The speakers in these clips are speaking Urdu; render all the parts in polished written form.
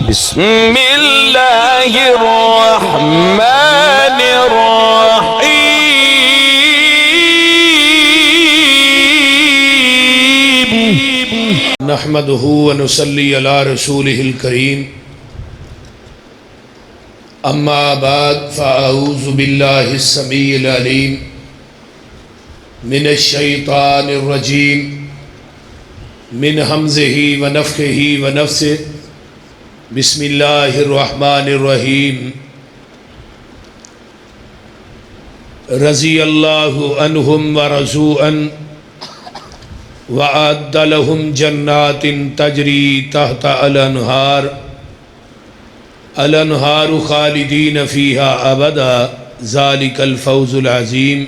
بسم اللہ الرحمن الرحیم نحمده ونصلي على رسوله الكريم اما بعد فاعوذ بالله السميع العليم من الشيطان الرجيم من همزه ونفخه ونفثه بسم اللہ الرحمن الرحیم رضی اللہ عنہم ورضوا عنہ وأعد لهم جنات تجری تحت الانہار خالدین فیہا ابدا ذلک الفوز العظیم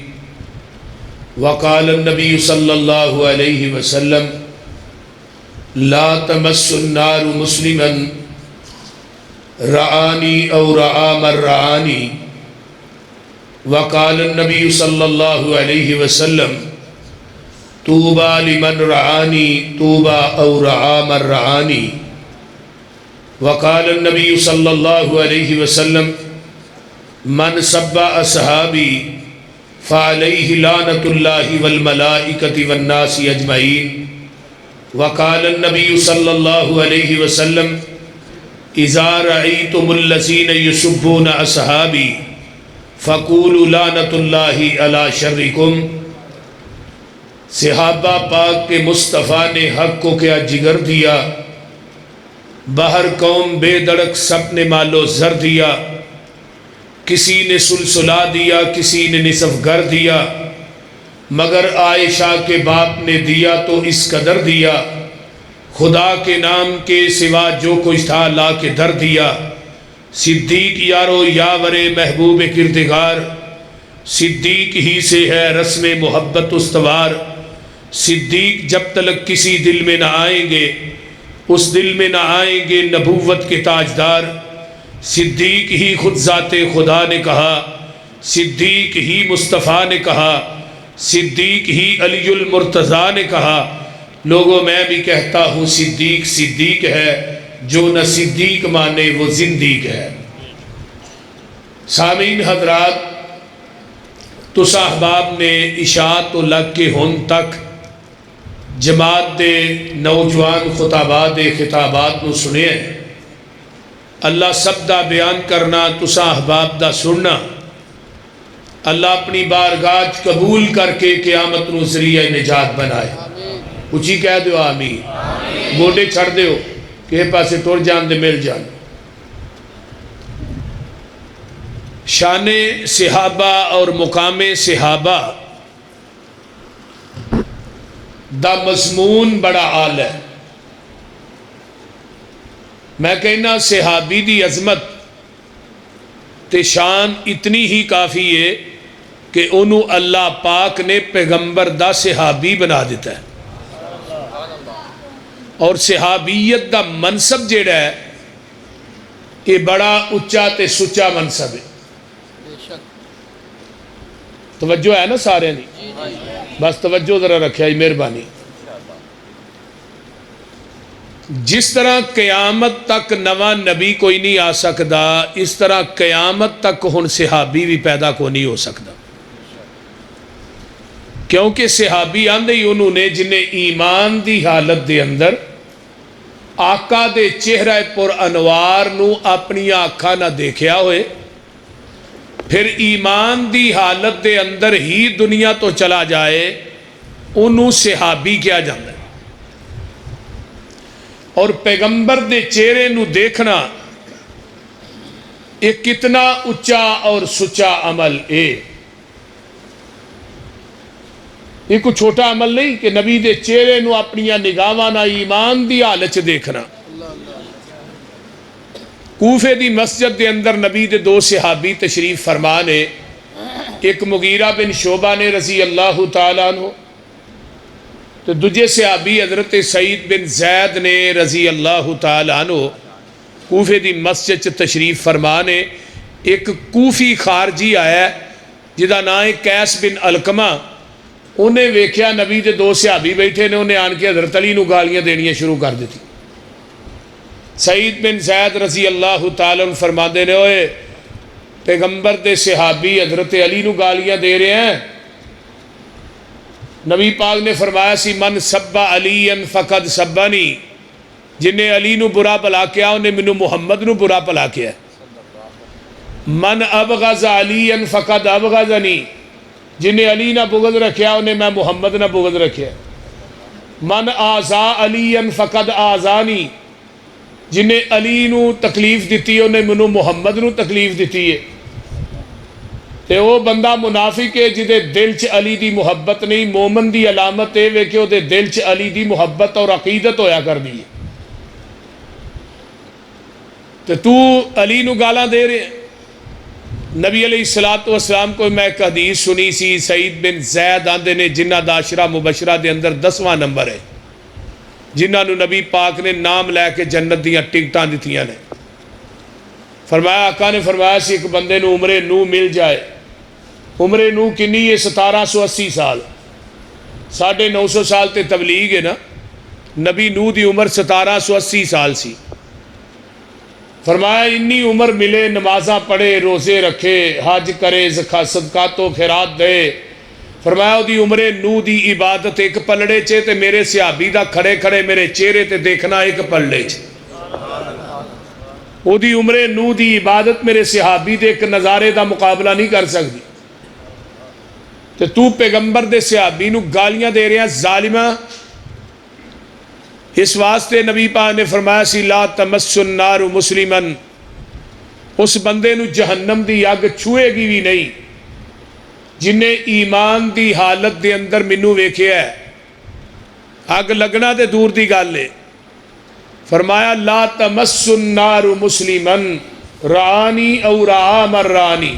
وقال النبی صلی اللہ علیہ وسلم لا تمس النار مسلما رعانی او رعا من رعانی وقال النبی صلی اللہ علیہ وسلم طوبى لمن رعانی طوبى او رعا من رعانی وقال النبی صلی اللہ علیہ وسلم من سب اصحابی فعلیہ لعنۃ اللہ والملائکۃ والناس اجمعین وقال النبی صلی اللہ علیہ وسلم اذا رأیتم الذین یسبون اصحابی فقولوا لعنۃ اللہ علی شرکم۔ صحابہ پاک کے مصطفیٰ نے حق کو کیا جگر دیا، باہر قوم بے دڑک سب نے مالو زر دیا، کسی نے سلسلہ دیا کسی نے نصف گر دیا، مگر عائشہ کے باپ نے دیا تو اس قدر دیا، خدا کے نام کے سوا جو کچھ تھا لا کے در دیا۔ صدیق یارو یاور محبوب کردگار، صدیق ہی سے ہے رسم محبت استوار۔ صدیق جب تلک کسی دل میں نہ آئیں گے اس دل میں نہ آئیں گے نبوت کے تاجدار۔ صدیق ہی خود ذات خدا نے کہا، صدیق ہی مصطفیٰ نے کہا، صدیق ہی علی المرتضیٰ نے کہا۔ لوگوں میں بھی کہتا ہوں صدیق صدیق ہے، جو نہ صدیق مانے وہ زندیق ہے۔ سامعین حضرات، تسا احباب نے اشاعت و لگ کے ہن تک جماعت دے نوجوان خطابات دے خطابات نو سنے ہیں۔ اللہ سب دا بیان کرنا تسا احباب دا سننا، اللہ اپنی بارگاہ قبول کر کے قیامت نو ذریعہ نجات بنائے۔ اچھی کہہ دیو آمین۔ گوڈے چھڑ دیو کہ پاسے ٹور جان دے مل جان۔ شان صحابہ اور مقام صحابہ دا مضمون بڑا اعلی ہے۔ میں کہنا صحابی دی عظمت تے شان اتنی ہی کافی ہے کہ انہوں اللہ پاک نے پیغمبر دا صحابی بنا دیتا ہے، اور صحابیت دا منصب جیڑا ہے یہ بڑا اچا تے سچا منصب ہے۔ توجہ ہے نا سارے نہیں؟ بس توجہ ذرا رکھیا ہی مہربانی۔ جس طرح قیامت تک نواں نبی کوئی نہیں آ سکتا، اس طرح قیامت تک ہن صحابی بھی پیدا کو نہیں ہو سکتا، کیونکہ صحابی آندے ہی انہوں نے جنہیں ایمان دی حالت دے اندر آقا دے چہرہ پر انوار نو اپنی آنکھاں نہ دیکھیا ہوئے، پھر ایمان دی حالت دے اندر ہی دنیا تو چلا جائے، انہوں صحابی کیا جاندہ ہے۔ اور پیغمبر دے چہرے نو دیکھنا ایک کتنا اچا اور سچا عمل ہے۔ یہ کوئی چھوٹا عمل نہیں کہ نبی دے چہرے نو اپنی نگاہاں نہ ایمان دی حالت دیکھنا۔ کوفے دی مسجد دے اندر نبی دے دو صحابی تشریف فرمانے، ایک مغیرہ بن شعبہ نے رضی اللہ تعالیٰ عنہ، تو دوجے صحابی حضرت سعید بن زید نے رضی اللہ تعالیٰ عنہ کوفے دی مسجد تشریف فرمانے۔ ایک کوفی خارجی آیا جدا نام ہے قیس بن علقمہ، انہیں ویکھیا نبی دے دو صحابی بیٹھے نے، انہیں آن کے حضرت علی نو گالیاں دینیاں شروع کر دیتی۔ سعید بن زید رضی اللہ تعالیٰ عنہ فرماندے نے ہوئے پیغمبر دے صحابی حضرت علی نو گالیاں دے رہے ہیں. نبی پاک نے فرمایا سی من سب علی فقد سبنی، جنہیں علی نو برا بلا کیا انہیں منو محمد نو برا بلا کیا. من ابغض علی فقد ابغضنی، جنہیں علی نہ بغض رکھیا انہیں میں محمد نہ بغض رکھیا. من آزا علی فقد آزانی، جنہیں علی نو تکلیف دیتی ہے انہیں منو محمد نو تکلیف دیتی ہے. تے وہ بندہ منافق ہے جدے دل چ علی دی محبت نہیں. مومن دی علامت ہے وے کہ وہ دے دل چ علی دی محبت اور عقیدت ہویا کر دی ہے. تے تو علی نو گالاں دے رہے ہیں. نبی علیہ السلام کو میں ایک حدیث سنی سی، سعید بن زید آندے نے جنہ دا عشرہ مبشرہ دے اندر 10واں نمبر ہے، جنہ نو نبی پاک نے نام لے کے جنت دیاں ٹکٹاں دتیاں نے. فرمایا آقا نے فرمایا سی ایک بندے نو عمر نو مل جائے. عمر نو کنی ہے 1780 سال، 950 سال تے تبلیغ ہے نا. نبی نو دی عمر 1780 سال سی. فرمایا انی عمر ملے، نمازاں پڑھے، روزے رکھے، حج کرے، صدقات و خیرات دے. فرمایا او دی عمر نو دی عبادت ایک پلڑے چے تے میرے صحابی دا کھڑے کھڑے میرے چہرے تے دیکھنا ایک پلڑے چے. او دی عمر نو دی عبادت میرے صحابی دے ایک نظارے دا مقابلہ نہیں کر سکتی. تے تو پیغمبر دے صحابی نو گالیاں دے رہے ہیں ظالمہ. اس واسطے نبی پاک نے فرمایا سی لا تمس النار مسلمن، اس بندے نو جہنم دی اگ چھوئے گی بھی نہیں جنہیں ایمان دی حالت دے اندر منو ویکھیا ہے. اگ لگنا تے دور دی گل ہے. فرمایا لا تمس النار مسلمن رانی او را مرانی،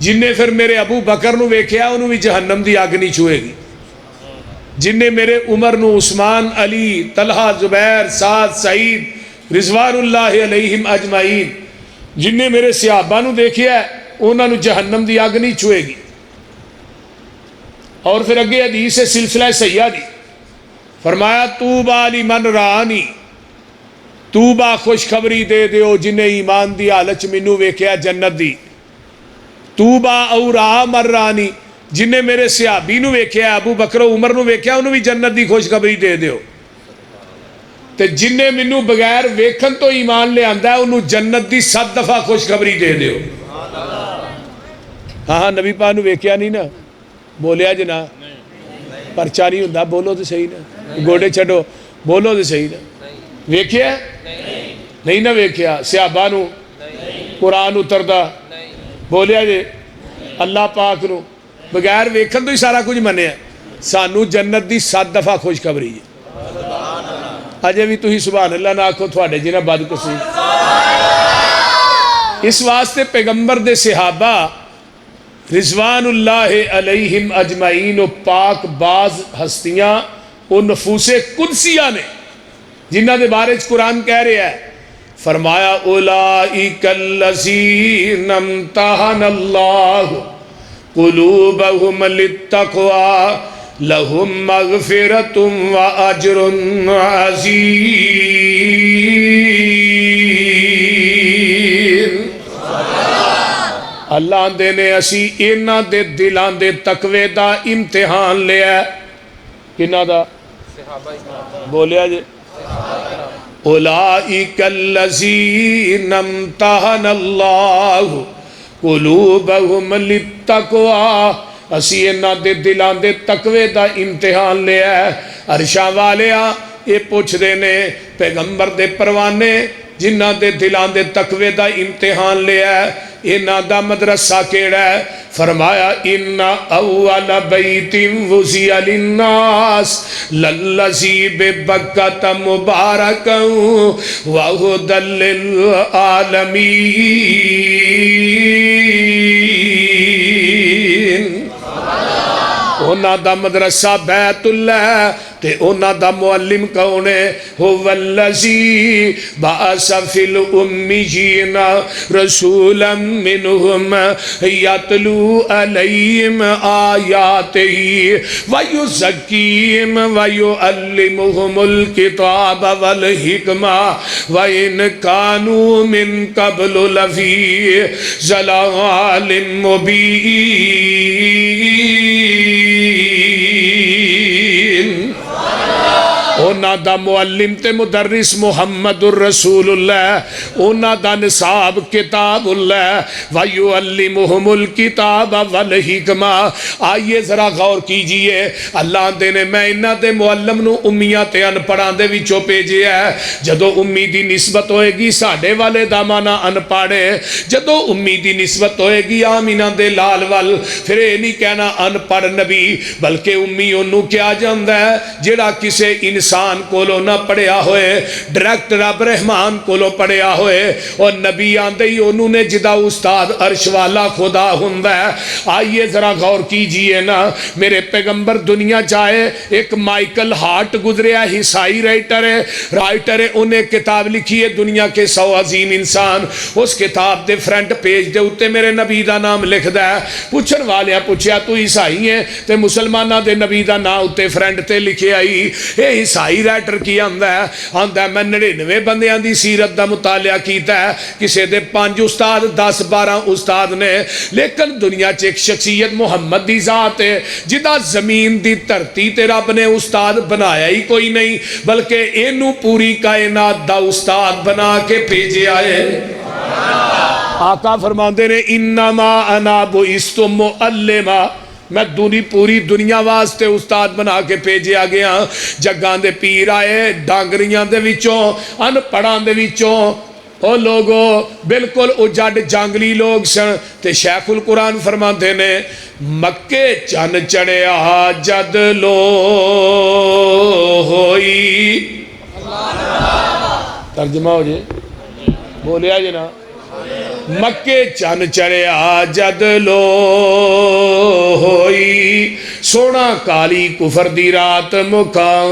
جنہیں پھر میرے ابو بکر نو ویکھیا انہوں بھی جہنم دی اگ نہیں چھوئے گی. جنہیں میرے عمر نو عثمان علی طلحہ زبیر سعد سعید رضوان اللہ علیہم اجمعین، جنہیں میرے صحابہ نو دیکھیا ہے انہوں نے جہنم دی اگ نہیں چھوئے گی. اور پھر اگے حدیث سلسلہ سیاح دی فرمایا توبہ لمن رانی، توبہ خوشخبری دے دیو جنہیں ایمان دی حالت مینوں ویکھیا جنت دی. توبہ او را مرانی، جنہیں میرے صحابی نو ویکھیا ابو بکر و عمر نو ویکھیا انہوں بھی جنت دی خوشخبری دے دیو. تے جنہیں منو بغیر ویکھن تو ایمان لے آندا ہے انہوں جنت دی 7 دفعہ خوشخبری دے دیو. ہاں نبی پاک نو ویکھیا نہیں نا، بولیا جنا پرچہ نہیں ہوندا، بولو تو صحیح نا، گوڑے چھڈو بولو تو صحیح نا. ویکھیا نہیں نہ ویکھیا. صحابہ نو قرآن اتردا بولیا جے اللہ پاک نو بغیر ویکھن تو ہی سارا کچھ منیا. سانو جنت دی 7 دفعہ خوشخبری ہے. اجے بھی تھی سبحان اللہ نہ آکھو تھوڑے جنہ بدقسمت. اس واسطے پیغمبر دے صحابہ رضوان اللہ علیہم اجمعین و پاک باز ہستیاں وہ نفوس قدسیہ نے جنہ دے بارے قرآن کہہ رہے ہیں. فرمایا اولئک الذین امتحن اللہ قلوبہم للتقوی لہم مغفرۃ و اجر عظیم. اللہ دے نے اسی انہاں دے دلان دے تقوی دا امتحان لیا. کنہ دا بولیا جے اولئک الذین امتحن اللہ قلوبہم للتقوی، اسی انہاں دے دلان دے تقوی دا امتحان لیا ہے. عرشاں والیا یہ پوچھ دے نے پیغمبر دے پروانے جنہ دے دلان دے تقوی دا امتحان لیا ہے انہاں دا مدرسہ کیڑا ہے. فرمایا ان اول بیت وضع للناس للذی ببکۃ مبارکا وہدی للعالمین. انہاں دا مدرسہ بیت اللہ تے انہاں دا معلم کون ہے؟ هو الذی بعث فی الامیین رسولا منہم یتلو علیہم آیاتہ ویزکیہم ویعلمہم الکتاب والحکمہ وَإِنْ كَانُوا مِنْ قَبْلُ لَفِي ضَلَالٍ مُبِينٍ اونا دا معلم تے مدرس محمد الرسول اللہ، اونا دا نصاب کتاب اللہ، وَيُعَلِّمُهُمُ الْكِتَابَ وَالْحِکْمَةَ۔ آئیے ذرا غور کیجئے، اللہ دے نے میں انہاں دے معلم نو امیاں تے ان پڑھان دے وچوں بھیجے ہے۔ جدو امی دی نسبت ہوئے گی ساڑھے والے دا مانا ان پڑھے، جدو امی دی نسبت ہوئے گی آمینہ دے لال وال، پھر اے نہیں کہنا ان پڑھ نبی، بلکہ امی انہوں کیا جاندہ ہے جڑا کسے انسان کولو نہ پڑھیا ہوئے، ڈائریکٹ رب رحمان کولو پڑھیا ہوئے، اور نبی آندے ہی انہوں نے جدا استاد عرش والا خدا ہوندہ ہے۔ آئیے ذرا غور کیجئے نا، میرے پیغمبر دنیا چاہے ایک مائیکل ہارٹ گزریا عیسائی رائٹر ہے، انہیں کتاب لکھی ہے دنیا کے 100 عظیم انسان، اس کتاب دے فرنٹ پیج دے اتے میرے نبی دا نام لکھ دا ہے۔ پوچھن والیا پوچھیا تو عیسائی ہیں تے مسلمانہ دے نبی دا نام اتے فرنٹ تے لکھے آئی، اے عیسائی رائٹر کی آندہ ہے میں 99 بندیاں دی سیرت دا مطالعہ کیتا ہے، کسے دے 5 استاد 10-12 استاد نے، لیکن دنیا چ ایک شخصیت محمد دی ذات ہے جدا زمین دی دھرتی تے رب نے استاد بنایا ہی کوئی نہیں، بلکہ اینو پوری کائنات دا استاد بنا کے بھیجے آئے۔ آقا فرماندے نے انما انا بعثت معلما، میں پوری دنیا واسطے استاد بنا کے بھیجے آ گیا۔ جگاں دے پیر آئے، ڈانگریاں دے وچوں، ان پڑھان دے وچوں، او لوگو بالکل اجڑ جانگلی لوگ سن، تے شیخ القرآن فرماندے نے مکے چن چڑھیا جد لو ہوئی، ترجمہ ہو جائے بولیا جی نا، مکے چن چڑھیا جد لو ہوئی، سونا کالی کفر دی رات مکان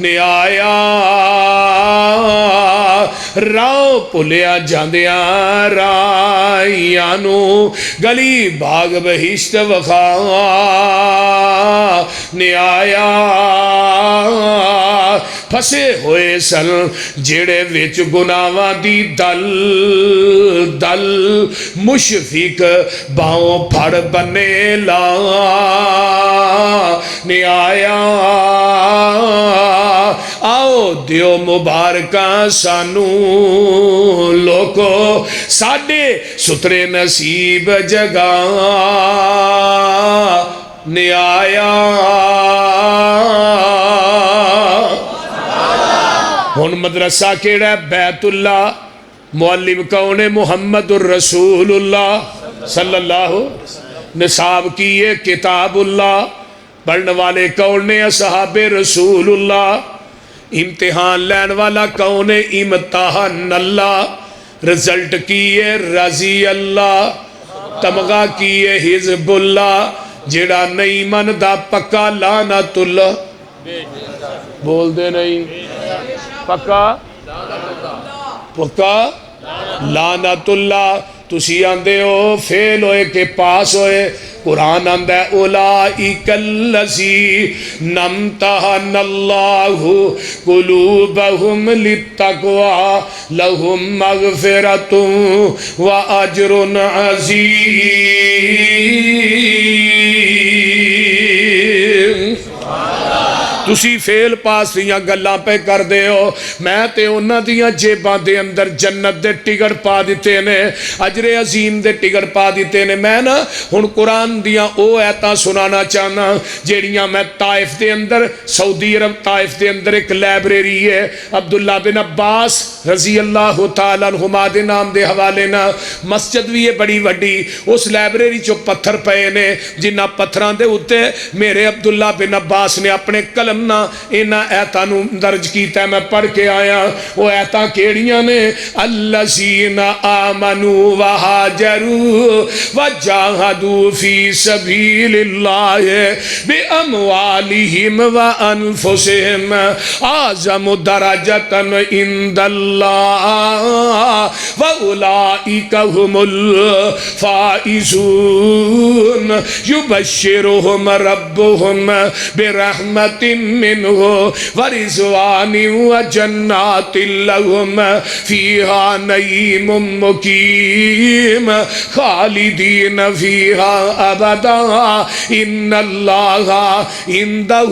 نے آیا، راہ پلیا جاندیاں رائیانو گلی باغ بہشت وخان نے آیا، پھسے ہوئے سن جڑے وچ گناواں دی دل دل، مشفق باؤں پھڑ بنے لا نے آیا، آؤ دیو مبارکاں سانو لوکو ساڑھے سترے نصیب جگہ نے آیا۔ ہن مدرسہ کیڑا ہے؟ بیت اللہ، معلم کون ہے؟ محمد الرسول اللہ صلی اللہ، نصاب کیے کتاب اللہ، پڑھنے والے کون ہے؟ اصحاب رسول اللہ، امتحان لین والا کون ہے؟ امتحان اللہ، رزلٹ کیے رضی اللہ، تمغہ کیے حزب اللہ، جڑا نہیں من دا پکا لعنت اللہ، بول دے نہیں پکا پکا لعنت اللہ، تسی آندے ہو فیل ہوئے کہ پاس ہوئے، قرآن آندہ ہے اولائک الذین امتحن اللہ قلوبہم للتقوی لہم مغفرۃ و اجر عظیم۔ تسی فیل پاس دیاں گلاں پہ کر دے ہو، میں تے انہاں دیاں جیباں دے اندر جنت دے ٹکٹ پا دیتے نے، اجر عظیم دے ٹکٹ پا دیتے نے۔ میں نا ہن قرآن دیاں او ایتاں سنانا چاہنا جیڑیاں میں طائف دے اندر، سعودی عرب طائف دے اندر ایک لائبریری ہے، عبداللہ بن عباس رضی اللہ تعالیٰ عنہما دے نام دے حوالے نا، مسجد بھی ہے بڑی وڈی، اس لائبریری چو پتھر پئے نے، جنہ پتھران دے ہوتے میرے عبداللہ بن عباس نے اپنے قلم لَأَقْتُلَنَّ انہاں ایتاں نو درج کیتا ہے میں پڑھ کے آیا وہ ایتاں کیڑیاں نے الذین آمنوا وہاجروا وجاہدوا فی سبیل اللہ باموالہم وانفسہم اعظم درجۃ عند اللہ واولئک هم الفائزون یبشرہم ربہم برحمت منہ ورضوان وجنات لہم فیہا نعیم مقیم خالدین فیہا ابدا ان اللہ عندہ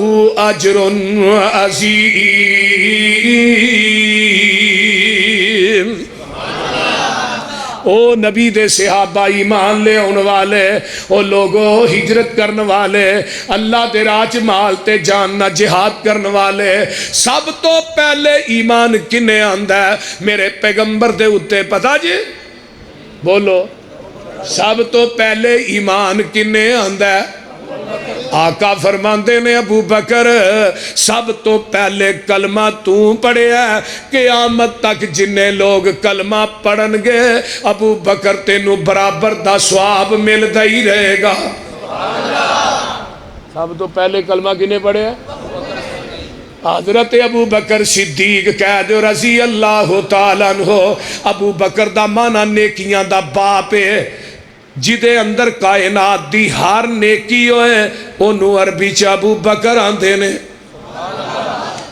اجر عظیم۔ او نبی دے صحابہ ایمان لے آن والے او لوگوں ہجرت کرن والے اللہ دے راج مال تے جاننا جہاد کرن والے سب تو پہلے ایمان کنے آندا ہے میرے پیغمبر دے اتے پتہ جی بولو سب تو پہلے ایمان کنے آندا ہے آقا فرماندے نے ابو بکر سب تو پہلے کلمہ تو پڑھے ہے قیامت تک جنہیں لوگ کلمہ پڑھن گے ابو بکر تینو برابر دا ثواب ملدا ہی رہے گا۔ سب تو پہلے کلمہ کنے پڑھے ہے حضرت ابو بکر صدیق کہہ دو رضی اللہ تعالیٰ عنہ ابو بکر دا مانا نیکیاں دا باپ ہے جدے اندر کائنات دی ہر نیکی ہوئے انہوں عربی چ ابو بکر آندے نے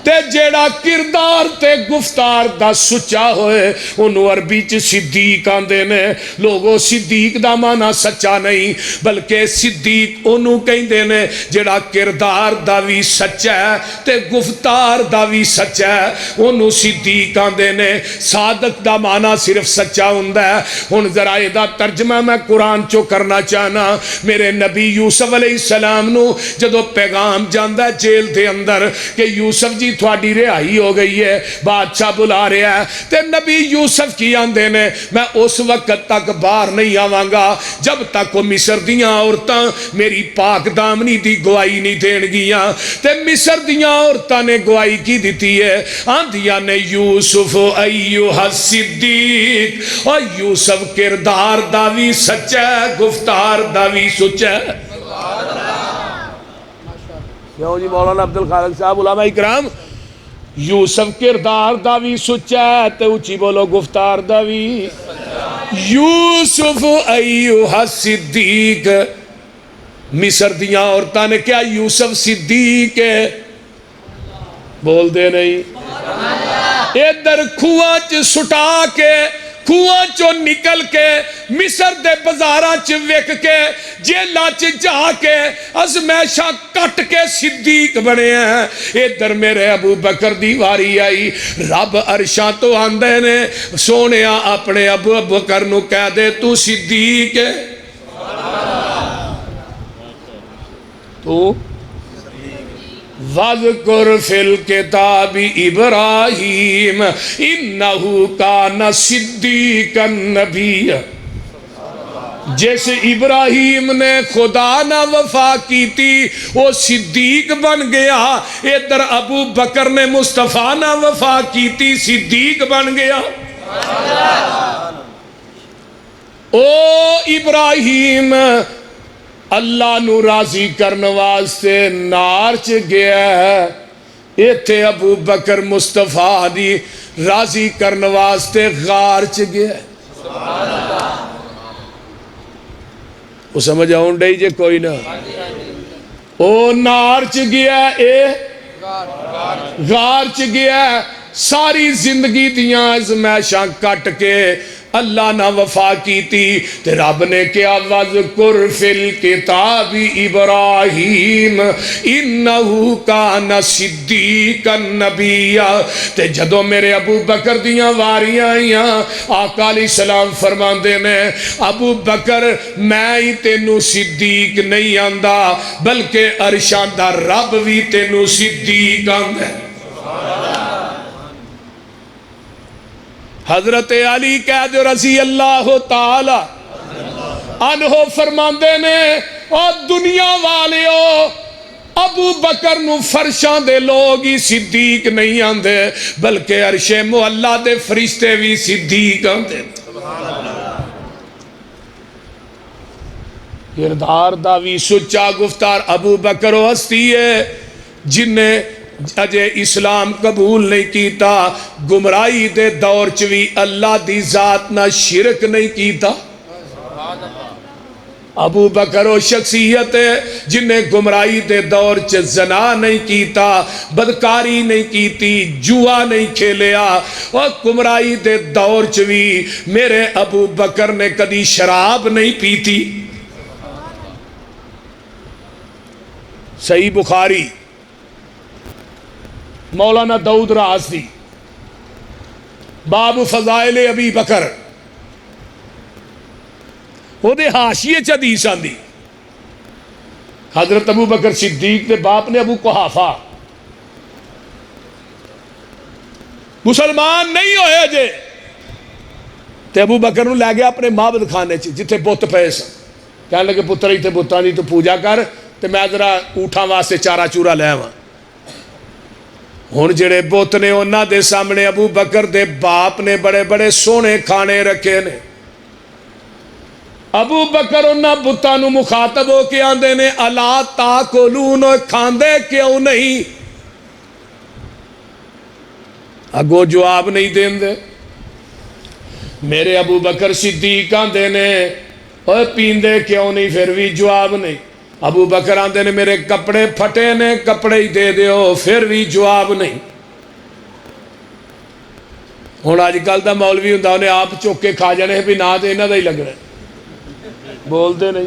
تے جیڑا کردار تے گفتار دا سچا ہوئے انہوں عربی چ صدیق آندے نے لوگوں صدیق دا مانا سچا نہیں بلکہ صدیق انہوں کہندے نے جیڑا کردار دا بھی سچا ہے تے گفتار دا بھی سچا ہے انہوں صدیق آندے نے صادق دا مانا صرف سچا ہوندہ ہے ہن ذرا دا ترجمہ میں قرآن چو کرنا چاہنا میرے نبی یوسف علیہ السلام نو جدو پیغام جاندہ جیل دے اندر کہ یوسف جی تھوڑی رہائی ہو گئی ہے بادشاہ بلا رہا ہے تے نبی یوسف کی آندے نے میں اس وقت تک باہر نہیں آواں گا جب تک وہ مصر دیاں عورتاں میری پاک دامنی دی گواہی نہیں دین گیاں تے مصر دیاں عورتاں نے گواہی کی دیتی ہے آندیاں نے یوسف ایوہ الصدیق اور یوسف کردار داوی سچا ہے گفتار داوی سچا ہے کیوں جی مولانا عبدالخالق صاحب علماء اکرام یوسف کردار دا بھی سچا ہے تے اچھی بولو گفتار دا بھی یوسف ایوہ صدیق مصر دیاں عورتاں نے کیا یوسف صدیق ہے بول دے نہیں ادھر کھواں چ سٹا کے کھواں چو نکل کے مصر دے بازاراں چ وک کے جیلاں چ جا کے ازمیشاں کٹ کے صدیق بنے ہیں ادھر میرے ابو بکر دی واری آئی رب عرشاں تو آندے نے سونیا اپنے ابو بکر نو کہہ دے تو صدیق ہے تو وَذْكُرْ فِي الْكِتَابِ إِبْرَاهِيمَ إِنَّهُ كَانَ صِدِّيقًا نَبِيًّا جیسے ابراہیم نے خدا نہ وفا کی تھی وہ صدیق بن گیا ادھر ابو بکر نے مصطفیٰ نہ وفا کی تھی صدیق بن گیا او ابراہیم اللہ نو راضی کرنے واسطے نار چ گیا ہے ایتھے ابو بکر مصطفیٰ دی راضی کرنے واسطے غار چ گیا ہے وہ سمجھ آؤں ڈائی جے کوئی نہ او نار چ گیا اے غار چ گیا ساری زندگی دیاں ازمیشاں کٹ کے اللہ نہ وفا کی تھی تے رب نے کیا وَذْكُرْ فِي الْكِتَابِ إِبْرَاهِيمَ إِنَّهُ كَانَ صِدِّيقًا نَبِيًّا تے جدو میرے ابو بکر دیاں واریاں آئیاں آقا علیہ السلام فرماندے نے ابو بکر میں ہی تینو صدیق نہیں آندا بلکہ عرشاں دا رب بھی تینو صدیق آندا ہے حضرت علی کہہ دو رضی اللہ تعالی عنہ فرماندے نے اور دنیا والیو ابو بکر نو فرشاں دے لوگ ہی صدیق نہیں آندے بلکہ عرش معلا دے فرشتے بھی صدیق آندے کردار دا بھی سچا گفتار ابو بکر و ہستی ہے جن نے اجے اسلام قبول نہیں کیتا گمراہی دے دور چ بھی اللہ دی ذات نہ شرک نہیں کیتا ابو بکر و شخصیت ہے جن نے گمراہی دے دور چ زنا نہیں کیتا بدکاری نہیں کیتی جوا نہیں کھیلیا اور گمراہی دے دور چ بھی میرے ابو بکر نے کدی شراب نہیں پیتی صحیح بخاری مولانا داؤد رازی باب فضائل ابی بکر وہ دے حاشیے چ حدیث آندی حضرت ابو بکر صدیق دے باپ نے ابو قحافہ مسلمان نہیں ہوئے جے تے ابو بکر نو لے گیا اپنے معبد خانے چ جتھے بت پئے سن کہنے لگے پتر ایتھے بتاں دی تو پوجا کر تے میں ذرا اونٹاں واسطے چارہ چورا لے آواں ہن جڑے بت نے انہاں دے سامنے ابو بکر دے باپ نے بڑے بڑے سونے کھانے رکھے نے ابو بکر انہاں بتاں نو مخاطب ہو کے آندے نے الا تاکلون کھاندے کیوں نہیں اگو جواب نہیں دیندے میرے ابو بکر صدیق آندے نے اوے پیندے کیوں نہیں پھر بھی جواب نہیں ابو بکر آندے نے میرے کپڑے پھٹے نے کپڑے ہی دے دیو پھر بھی جواب نہیں ہن اج کل دا مولوی ہوندا انہیں آپ چوک کے کھا جانے بھی نہ تے انہاں دا ہی لگنا بولتے نہیں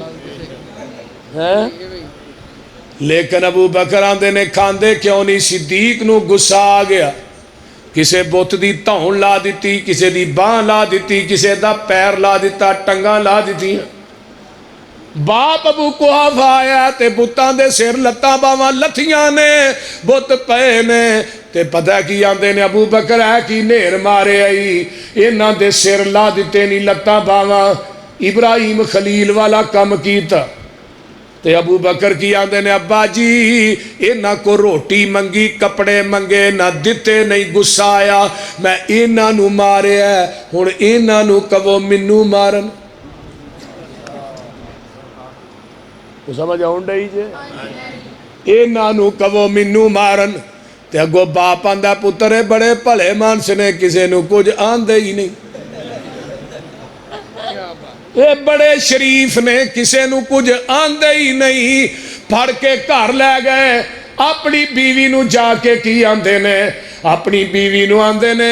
ہیں لیکن ابو بکر آندے نے کھاندے کیوں نہیں صدیق نو غصہ آ گیا کسے بت دی تہن لا دیتی کسے دی باں لا دیتی کسے دا پیر لا دیتا ٹنگاں لا دیتی باپ ابو قحافہ آیا تے بتاں دے سر لتاں باواں لتھیاں نے بت پئے نے تے پتہ کی آندے نے ابو بکر ہے کی نیر مارے آئی انہاں دے سر لا دیتے نہیں لتاں باواں ابراہیم خلیل والا کم کیتا تے ابو بکر کی آندے نے ابا جی انہاں کو روٹی منگی کپڑے منگے نہ دیتے نہیں غصہ آیا میں انہاں نو مارے ہے ہن انہاں نو کہو منو مارن وہ سمجھ آؤں ڈائی جے انہاں نو کہو منو مارن تے اگو باپ آندہ پترے بڑے پھلے مانس نے کسے نو کچھ آندے ہی نہیں اے بڑے شریف نے کسے نو کچھ آندے ہی نہیں پھڑ کے گھر لے گئے اپنی بیوی نو جا کے کی آندے نے اپنی بیوی نو آندے نے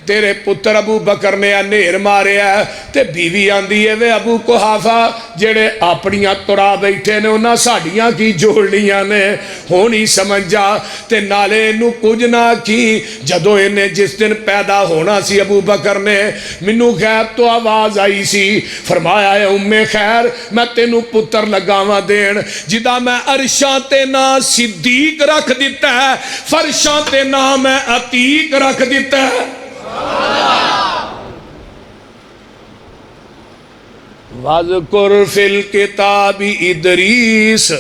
تیرے پتر ابو بکر نے نیر مارے ہے تے بیوی آندی ہے وے ابو قحافہ جڑے اپنیاں ترا بیٹھے نے انہاں ساڈیاں کی جوڑنیاں نے ہونی سمجھ جا تے نالے نو کچھ نہ کی جدو انہیں جس دن پیدا ہونا سی ابو بکر نے منو غیب تو آواز آئی سی فرمایا ہے ام خیر میں تینو پتر لگاواں دین جدا میں عرشاں تے نا صدیق رکھ دیتا ہے فرشاں تے نا میں عتیق رکھ دیتا ہے وَذْكُرْ فِي الْكِتَابِ إِدْرِيسَ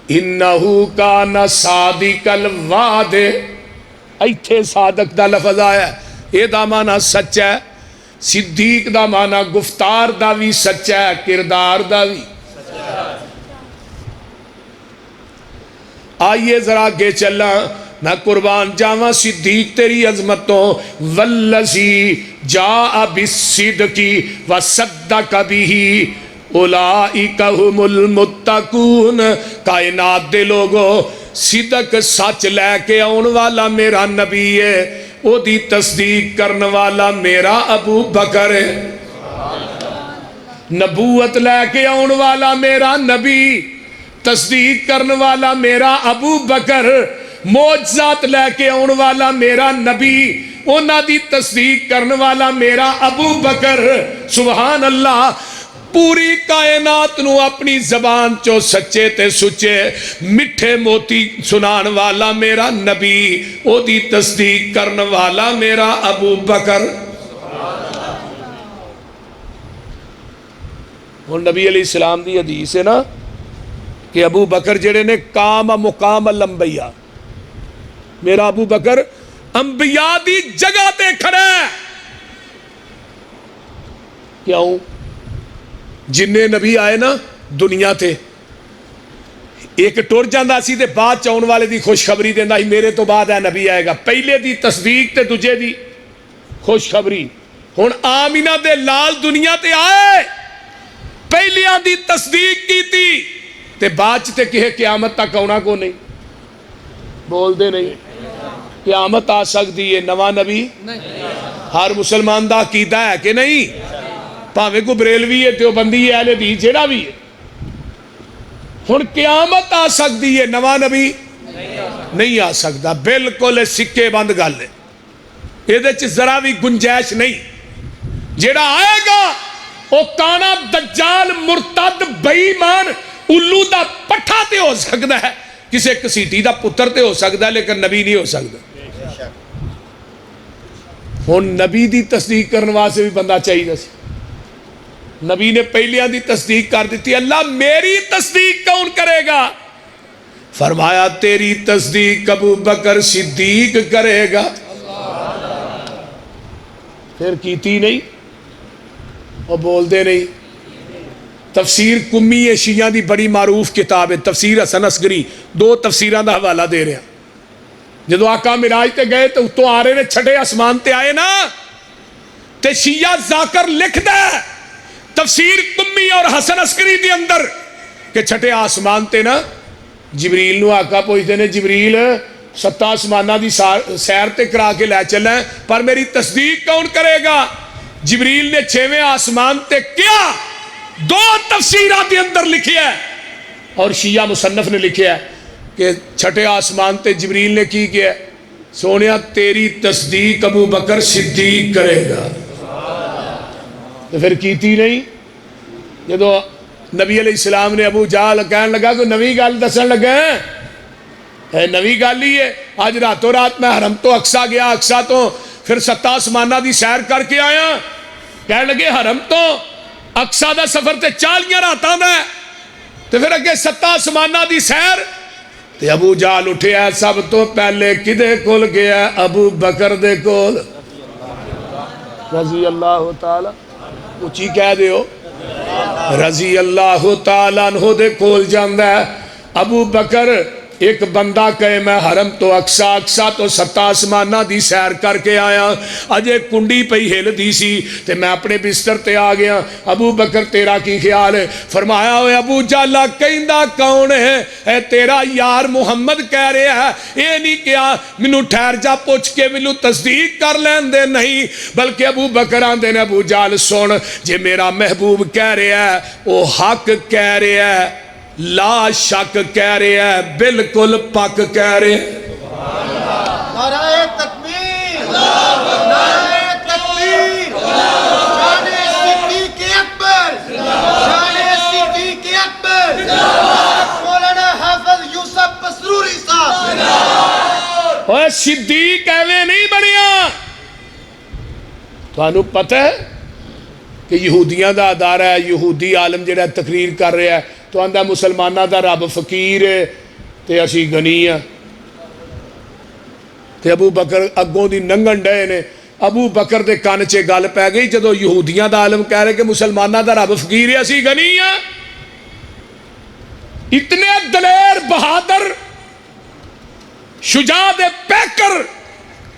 إِنَّهُ كَانَ صَادِقَ الْوَعْدِ ایتھے صادق دا لفظ آیا ہے اے دا معنی سچا ہے صدیق دا معنی گفتار دا بھی سچا ہے کردار دا بھی آئیے ذرا آگے چلا میں قربان جاواں صدیق تیری عظمتوں والذی جاء بالصدق وصدق به اولئک هم المتقون کائنات دے لوگوں صدق سچ لے کے آن والا میرا نبی ہے او دی تصدیق کرن والا میرا ابو بکر ہے نبوت لے کے آن والا میرا نبی تصدیق کرن والا میرا ابو بکر معجزات لے کے آن والا میرا نبی انہاں دی تصدیق کرن والا میرا ابو بکر سبحان اللہ پوری کائنات نو اپنی زبان چو سچے تے سچے مٹھے موتی سنان والا میرا نبی او دی تصدیق کرن والا میرا ابو بکر اور نبی علیہ السلام دی حدیث ہے نا کہ ابو بکر جڑے نے کام مقام الانبیاء، میرا ابو بکر انبیاء دی جگہ تے کھڑا ہے. کیوں؟ جننے نبی آئے نا دنیا تے، ایک ٹر جاندہ سی تے بعد چاؤن والے دی خوشخبری دیندا ہی میرے تو بعد ہے نبی آئے گا. پہلے دی تصدیق تے دوجے دی خوشخبری. ہن آمینہ دے لال دنیا تے آئے، پہلیاں دی تصدیق کی تھی تے بعد تے کہ قیامت تک آنا کو نہیں. بول دے نہیں. قیامت آ سکتی ہے، نواں نبی ہر مسلمان دا عقیدہ ہے کہ نہیں؟ پاوے کو بریلوی ہے، دیوبندی ہے، اہل حدیث جیڑا بھی ہے. ہن قیامت آ سکتی ہے، نواں نبی نہیں آ سکتا. بالکل سکے بند گل ہے، یہ ذرا بھی گنجائش نہیں. جیڑا آئے گا وہ کانا دجال مرتد بے ایمان الو دا پٹھا تے ہو سکتا ہے، کسی کسیٹی دا پتر تے ہو سکتا ہے، لیکن نبی نہیں ہو سکتا. ہن نبی دی تصدیق کرنے واسطے بھی بندہ چاہیے سی. نبی نے پہلیاں دی تصدیق کر دیتی. اللہ میری تصدیق کون کرے گا؟ فرمایا تیری تصدیق ابو بکر صدیق کرے گا. پھر کیتی نہیں اور بول دے نہیں. تفسیر کمی شیعہ دی بڑی معروف کتاب ہے، تفسیر حسن عسکری. دو تفسیران دا حوالہ دے رہے ہیں. جدو آقا معراج تے گئے تو اتوں آ رہے نے چھٹے آسمان تے آئے نا تے شیعہ ذاکر لکھ دے تفسیر کمی اور حسن عسکری دی اندر کہ چھٹے آسمان تے نا جبریل نو آقا پوچھتے نے جبریل 7 آسمانہ دی سیر تے کرا کے لے چلیں پر میری تصدیق کون کرے گا؟ جبریل نے 6ویں آسمان تے کیا 2 تفسیرات دی اندر لکھی ہے اور شیعہ مصنف نے لکھیا ہے کہ چھٹے آسمان تے جبریل نے کی کیا ہے سونیا تیری تصدیق ابو بکر صدیق کرے گا. تو پھر کیتی نہیں. جدو نبی علیہ السلام نے ابو جہل کہنے لگا کہ نوی گل دسن لگا ہے نوی گل ہی ہے. آج راتوں رات میں حرم تو اقصا گیا، اقصا تو پھر 7 آسمانہ دی سیر کر کے آیا. کہنے لگے حرم تو اقصا دا سفر تے 40 راتاں دا ہے تو پھر اگے 7 آسمانہ دی سیر. تے ابو جہل اٹھیا سب تو پہلے کدے کول گیا؟ ابو بکر دے کول رضی اللہ تعالی. اچھی کہہ دیو رضی اللہ تعالیٰ عنہ دے کول جاندہ ہے. ابو بکر ایک بندہ کہے میں حرم تو اقصا تو 7 آسمانہ دی سیر کر کے آیا، اجے کنڈی پئی ہل دی سی تے میں اپنے بستر تے آ گیا. ابو بکر تیرا کی خیال ہے؟ فرمایا ہوئے ابو جالا کہندہ کون ہے؟ اے تیرا یار محمد کہہ رہا ہے. اے نہیں کیا منو ٹھہر جا پوچھ کے منو تصدیق کر لین دے. نہیں بلکہ ابو بکر آندے نے ابو جال سن جے میرا محبوب کہہ رہا ہے وہ حق کہہ رہا ہے، لا شک کہہ رہے ہیں، بالکل پاک کہہ رہے ہیں. نعرہ تکبیر، نعرہ تکبیر، شان صدیق اکبر، شان صدیق اکبر، مولانا حافظ یوسف مسروری صاحب. اوہ صدیق ایویں نہیں بنیا. تو انہوں پتہ ہے کہ یہودیاں دا ادارہ ہے، یہودی عالم جڑا تقریر کر رہا ہے تو آندہ مسلمانہ دا رب فقیر ہے تے اسی غنی ہے. تے ابو بکر اگوں دی ننگن ڈے نے. ابو بکر دے کان چے گل پہ گئی جدو یہودیاں دا عالم کہہ رہے کہ مسلمانہ دا رب فقیر ہے اسی غنی ہے. اتنے دلیر بہادر شجاع دے پیکر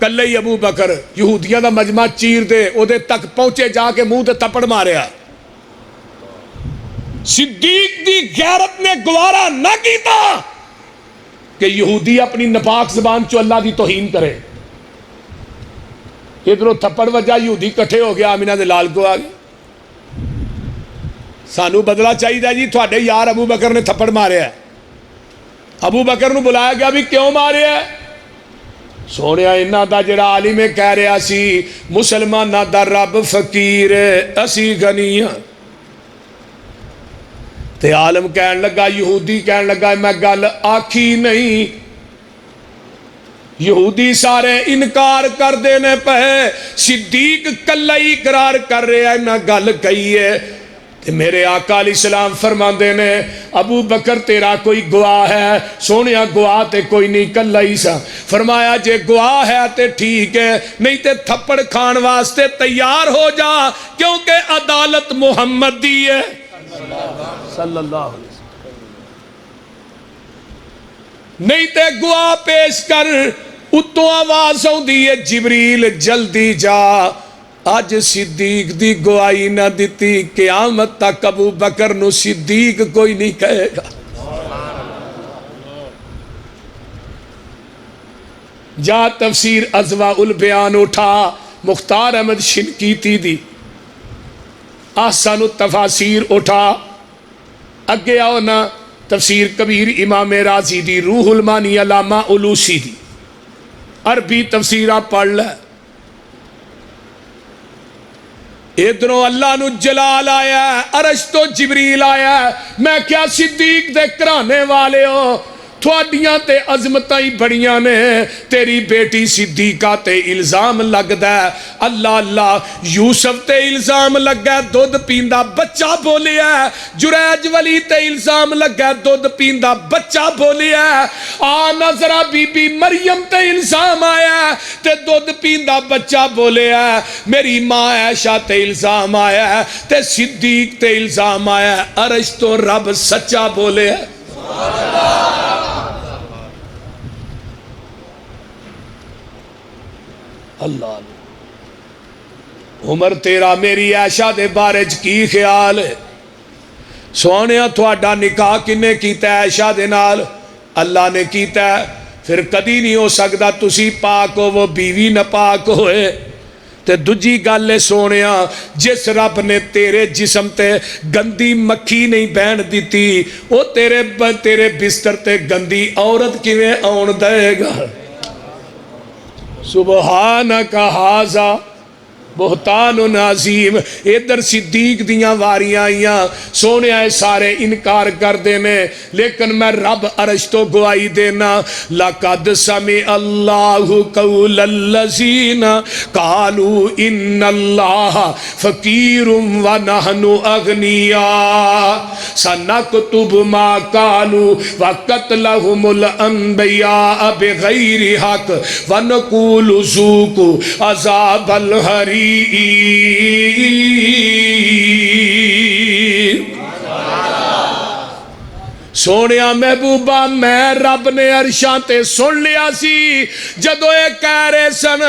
کلے ہی ابو بکر یہودیاں دا مجمع چیر دے او دے تک پہنچے جا کے منہ تے تپڑ ماریا. صدیق دی غیرت نے گوارا نہ کیتا کہ یہودی اپنی نپاک زبان چو اللہ دی توہین کرے. ادھروں تھپڑ وجہ یہودی کٹھے ہو گیا آمینہ دے لال کو آگے. سانو بدلہ چاہیے جی تھوڑے یار ابو بکر نے تھپڑ مارے ہے. ابو بکر نو بلایا گیا بھی کیوں مارے ہے؟ سونے انہاں دا جڑا عالم کہہ رہا سی مسلمانہ دا رب فقیر اسی غنی ہاں. تے عالم کہن لگا یہودی کہن لگا میں گل آکھی نہیں. یہودی سارے انکار کر دینے پہ صدیق کلہ ہی اقرار کر رہے ہیں نہ گل کہی ہے میرے آقا علیہ السلام فرماندے نے ابو بکر تیرا کوئی گواہ ہے؟ سونیا گواہ تے کوئی نہیں، کلا ہی سا۔ فرمایا جے گواہ ہے تے ٹھیک ہے، نہیں تے تھپڑ کھان واسطے تیار ہو جا، کیونکہ عدالت محمد دی ہے صلی اللہ علیہ وسلم۔ نہیں تے گواہ پیش کر۔ اتوں آواز ہوندی ہے جبریل جلدی جا، اج صدیق دی گواہی نہ دیتی قیامت تک ابو بکر نو صدیق کوئی نہیں کہے گا۔ جا تفسیر اضواء البیان اٹھا، مختار احمد شنقیطی دی احسن التفاسیر اٹھا، اگے آؤ نا تفسیر کبیر امام رازی دی، روح المانی علامہ علوسی دی، عربی تفسیرہ پڑھ لے۔ ادھروں اللہ نو جلال آیا ہے، عرش تو جبریل آیا ہے، میں کیا صدیق دے کرانے والے ہو، تھوڑیاں تے عظمتاں ہی بڑیاں نے، تیری بیٹی صدیقہ تے الزام لگ دا ہے، اللہ اللہ یوسف تے الزام لگ گیا دودھ پیندا بچہ بولیا ہے، جریج ولی تے الزام لگ گیا دودھ پیندا بچہ بولیا ہے، آنا ذرا بی بی مریم تے الزام آیا ہے تے دودھ پیندا بچہ بولیا ہے، میری ماں عائشہ تے الزام آیا ہے تے صدیق تے الزام آیا ہے، عرش تو رب سچا بولے ہے۔ اللہ عمر تیرا میری عائشہ دے بارے کی خیال ہے؟ سونیا تھوڑا نکاح کنے کیتا ہے عائشہ دے نال؟ اللہ نے کیتا ہے، پھر کدی نہیں ہو سکتا تسی پاک ہو وہ بیوی نہ پاک ہوئے۔ تے دجی گل ہے سونیا، جس رب نے تیرے جسم تے گندی مکھی نہیں بہن دیتی، وہ تیرے بستر تے گندی عورت کیویں آن دے گا؟ سبحانک ھذا بہتان عظیم۔ ادھر صدیق دیاں واریاں آئیاں، سونے آئے سارے انکار کر دینے، لیکن میں رب عرش تو گواہی دینا، لَقَدْ سَمِعَ اللَّهُ قَوْلَ الَّذِينَ قَالُوا إِنَّ اللَّهَ فَقِيرٌ وَنَحْنُ أَغْنِيَاءُ سَنَكْتُبُ مَا قَالُوا وَقَتْلَهُمُ الْأَنْبِيَاءَ بِغَيْرِ حَقٍّ وَنَقُولُ ذُوقُوا عَذَابَ الْحَرِيقِ۔ سونیا محبوبہ میں رب نے عرشاں تے سن لیا سی جدو اے کہہ رہے سن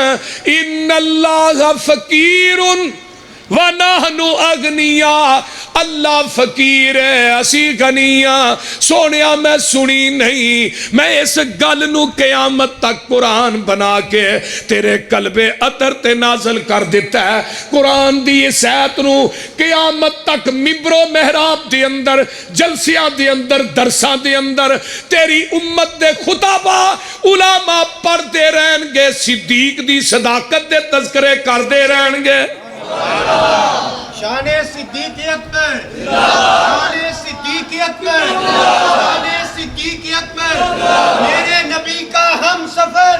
ان اللہ فقیر وَنَحْنُ أَغْنِيَاءُ، اللہ فقیر ہے اسی غنیاں۔ سونیا میں سنی نہیں، میں اس گل نو قیامت تک قرآن بنا کے تیرے قلب اطہر تے نازل کر دیتا ہے۔ قرآن دی اس آیت نو قیامت تک ممبر و محراب دے اندر، جلسیاں دے اندر، درساں دے اندر تیری امت دے خطابہ علماء پڑھ دے رہن گے، صدیق دی صداقت دے تذکرے کر دے رہن گے۔ شان صدیق اکبر، شان صدیق اکبر، شان صدیق اکبر، میرے نبی کا ہم سفر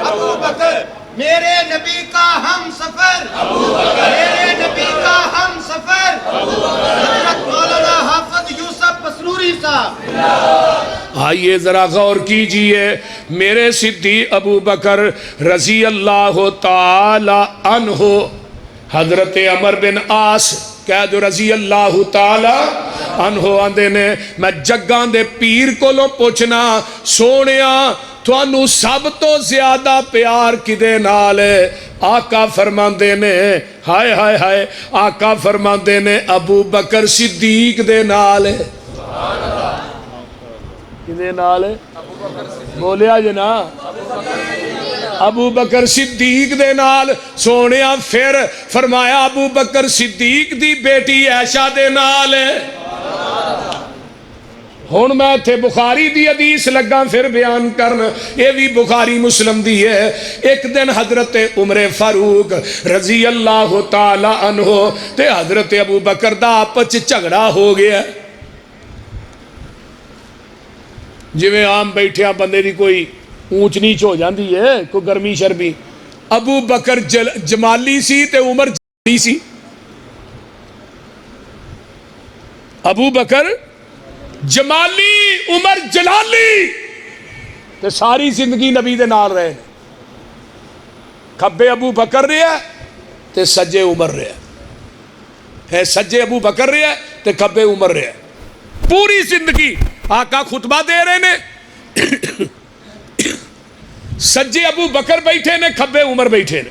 ابو بکر، میرے نبی کا ہم سفر میرے نبی کا ہم سفر حضرت مولانا حافظ یوسف بسروری صاحب۔ آئیے ذرا غور کیجئے، میرے صدیق ابو بکر رضی اللہ تعالی عنہ، حضرت عمر بن عاص کہہ دو رضی اللہ تعالی عنہ آندے نے میں جگاں دے پیر کو لو پوچھنا سونیا توانو سب تو زیادہ پیار کدے نال ہے؟ آقا فرماندے نے ہائے ہائے ہائے، آقا فرماندے نے ابو بکر صدیق دے نال ہے۔ کدے نال ہے؟ بولیا جنا ابو بکر صدیق دے نال۔ سونیا پھر فرمایا ابو بکر صدیق دی بیٹی عائشہ دے نال ہے۔ ہون میں تھے بخاری دی حدیث لگا پھر بیان کرنا، یہ بھی بخاری مسلم دی ہے۔ ایک دن حضرت عمر فاروق رضی اللہ تعالی عنہ تے حضرت ابو بکر دا آپس جھگڑا ہو گیا، جویں عام بیٹھیا بندے دی کوئی اونچ نیچ ہو جاندی ہے، کوئی گرمی شرمی۔ ابو بکر جمالی سی تے عمر جمالی سی، ابو بکر جمالی، عمر جلالی، تے ساری زندگی نبی دے نال رہے، کھبے ابو بکر رہا تے سجے عمر رہا ہے، سجے ابو بکر رہا تے کھبے عمر رہا، پوری زندگی آقا خطبہ دے رہے نے، سجے ابو بکر بیٹھے نے، کھبے عمر بیٹھے نے،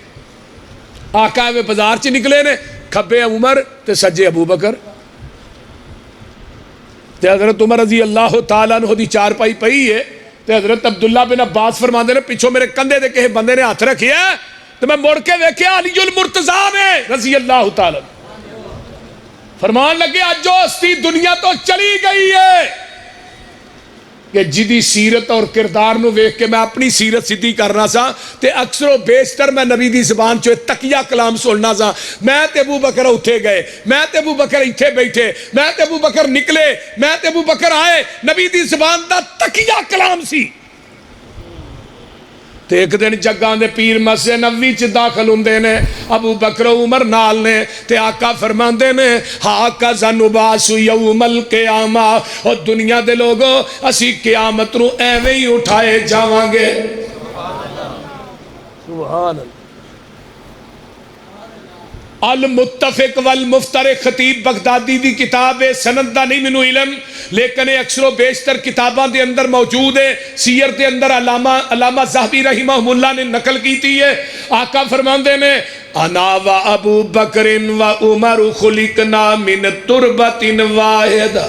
آقا میں بازار چ نکلے نے، کھبے عمر تے سجے ابو بکر، تے حضرت عمر رضی اللہ تعالیٰ عنہ دی چار پائی پئی ہے، تے حضرت عبداللہ بن عباس فرماندے نے پچھو میرے کندھے دے کہے بندے نے ہاتھ رکھیا تو میں مڑ کے ویکھیا علی المرتضیٰ نے رضی اللہ تعالیٰ فرمان لگے اج جو ہستی دنیا تو چلی گئی ہے کہ جدی سیرت اور کردار نو ویکھ کے میں اپنی سیرت سدھی کرنا سا تے اکثر و بیشتر میں نبی دی زبان چو تقیہ کلام سننا سا، میں تے ابو بکر اٹھے گئے، میں تے ابو بکر ایتھے بیٹھے، میں تے ابو بکر نکلے، میں تے ابو بکر آئے، نبی دی زبان دا تقیہ کلام سی۔ تے ایک دن جگاں دے پیر مسجد نبوی چ داخل ہوندے نے، ابو بکر و عمر نال نے، تے آقا فرماندے نے ہاکا زنباس یوم القیامہ، اور دنیا دے لوگوں اسی قیامت نو ایویں ہی اٹھائے جاواں گے۔ سبحان اللہ۔ المتفق والمفترق خطیب بغدادی دی کتاب ہے، سند دا نہیں مینوں علم، لیکن اکثر و بیشتر کتاباں دے اندر موجود ہے، سیر دے اندر علامہ ذہبی رحمہ اللہ نے نقل کیتی ہے۔ آقا فرماندے نے انا و ابو بکر و عمر خلقنا من تربت واحدہ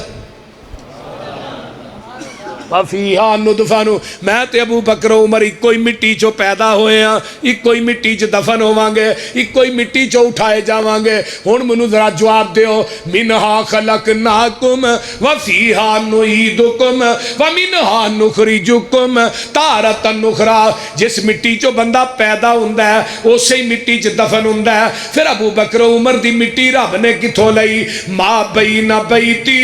وفیہا ندفن، میں تے ابو بکر و عمر ایک کوئی مٹی چو پیدا ہوئے ہیں، ایک کوئی مٹی چو دفن ہوواں گے، ایک کوئی مٹی چو اٹھائے جاواں گے۔ ہن منو ذرا جواب دیو، منہا خلقناکم وفیہا نعیدکم ومنہا نخرجکم تارۃ اخری، جس مٹی چو بندہ پیدا ہوندا ہے اسی مٹی چ دفن ہوندا ہے۔ پھر ابو بکر و عمر دی مٹی رب نے کتھوں لئی؟ ما بین بیتی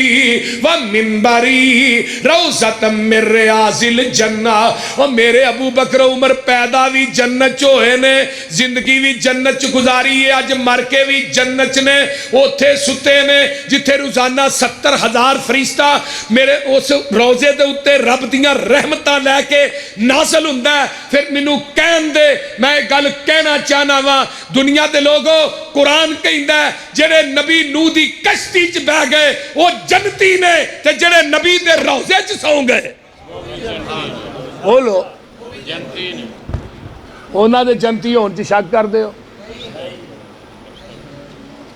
و منبری روضۃ من ریاض الجنہ، اور میرے ابو بکر و عمر پیدا بھی جنت چ ہوئے نے، زندگی بھی جنت چ گزاری ہے، اج مر کے بھی جنت نے، اوتھے ستے نے جتھے روزانہ 70,000 فرشتہ میرے اس روزے دے اتے رب دیاں رحمتاں لے کے نازل ہوندا ہے۔ پھر مینوں کہن دے، میں گل کہنا چاہنا وا، دنیا دے لوگوں قرآن کہندا ہے جڑے نبی نوح دی کشتی چ بہ گئے وہ جنتی نے، تے جڑے نبی دے روزے چ سو گئے بولو اونا دے جنتی ہون چ شک کر دے ہو؟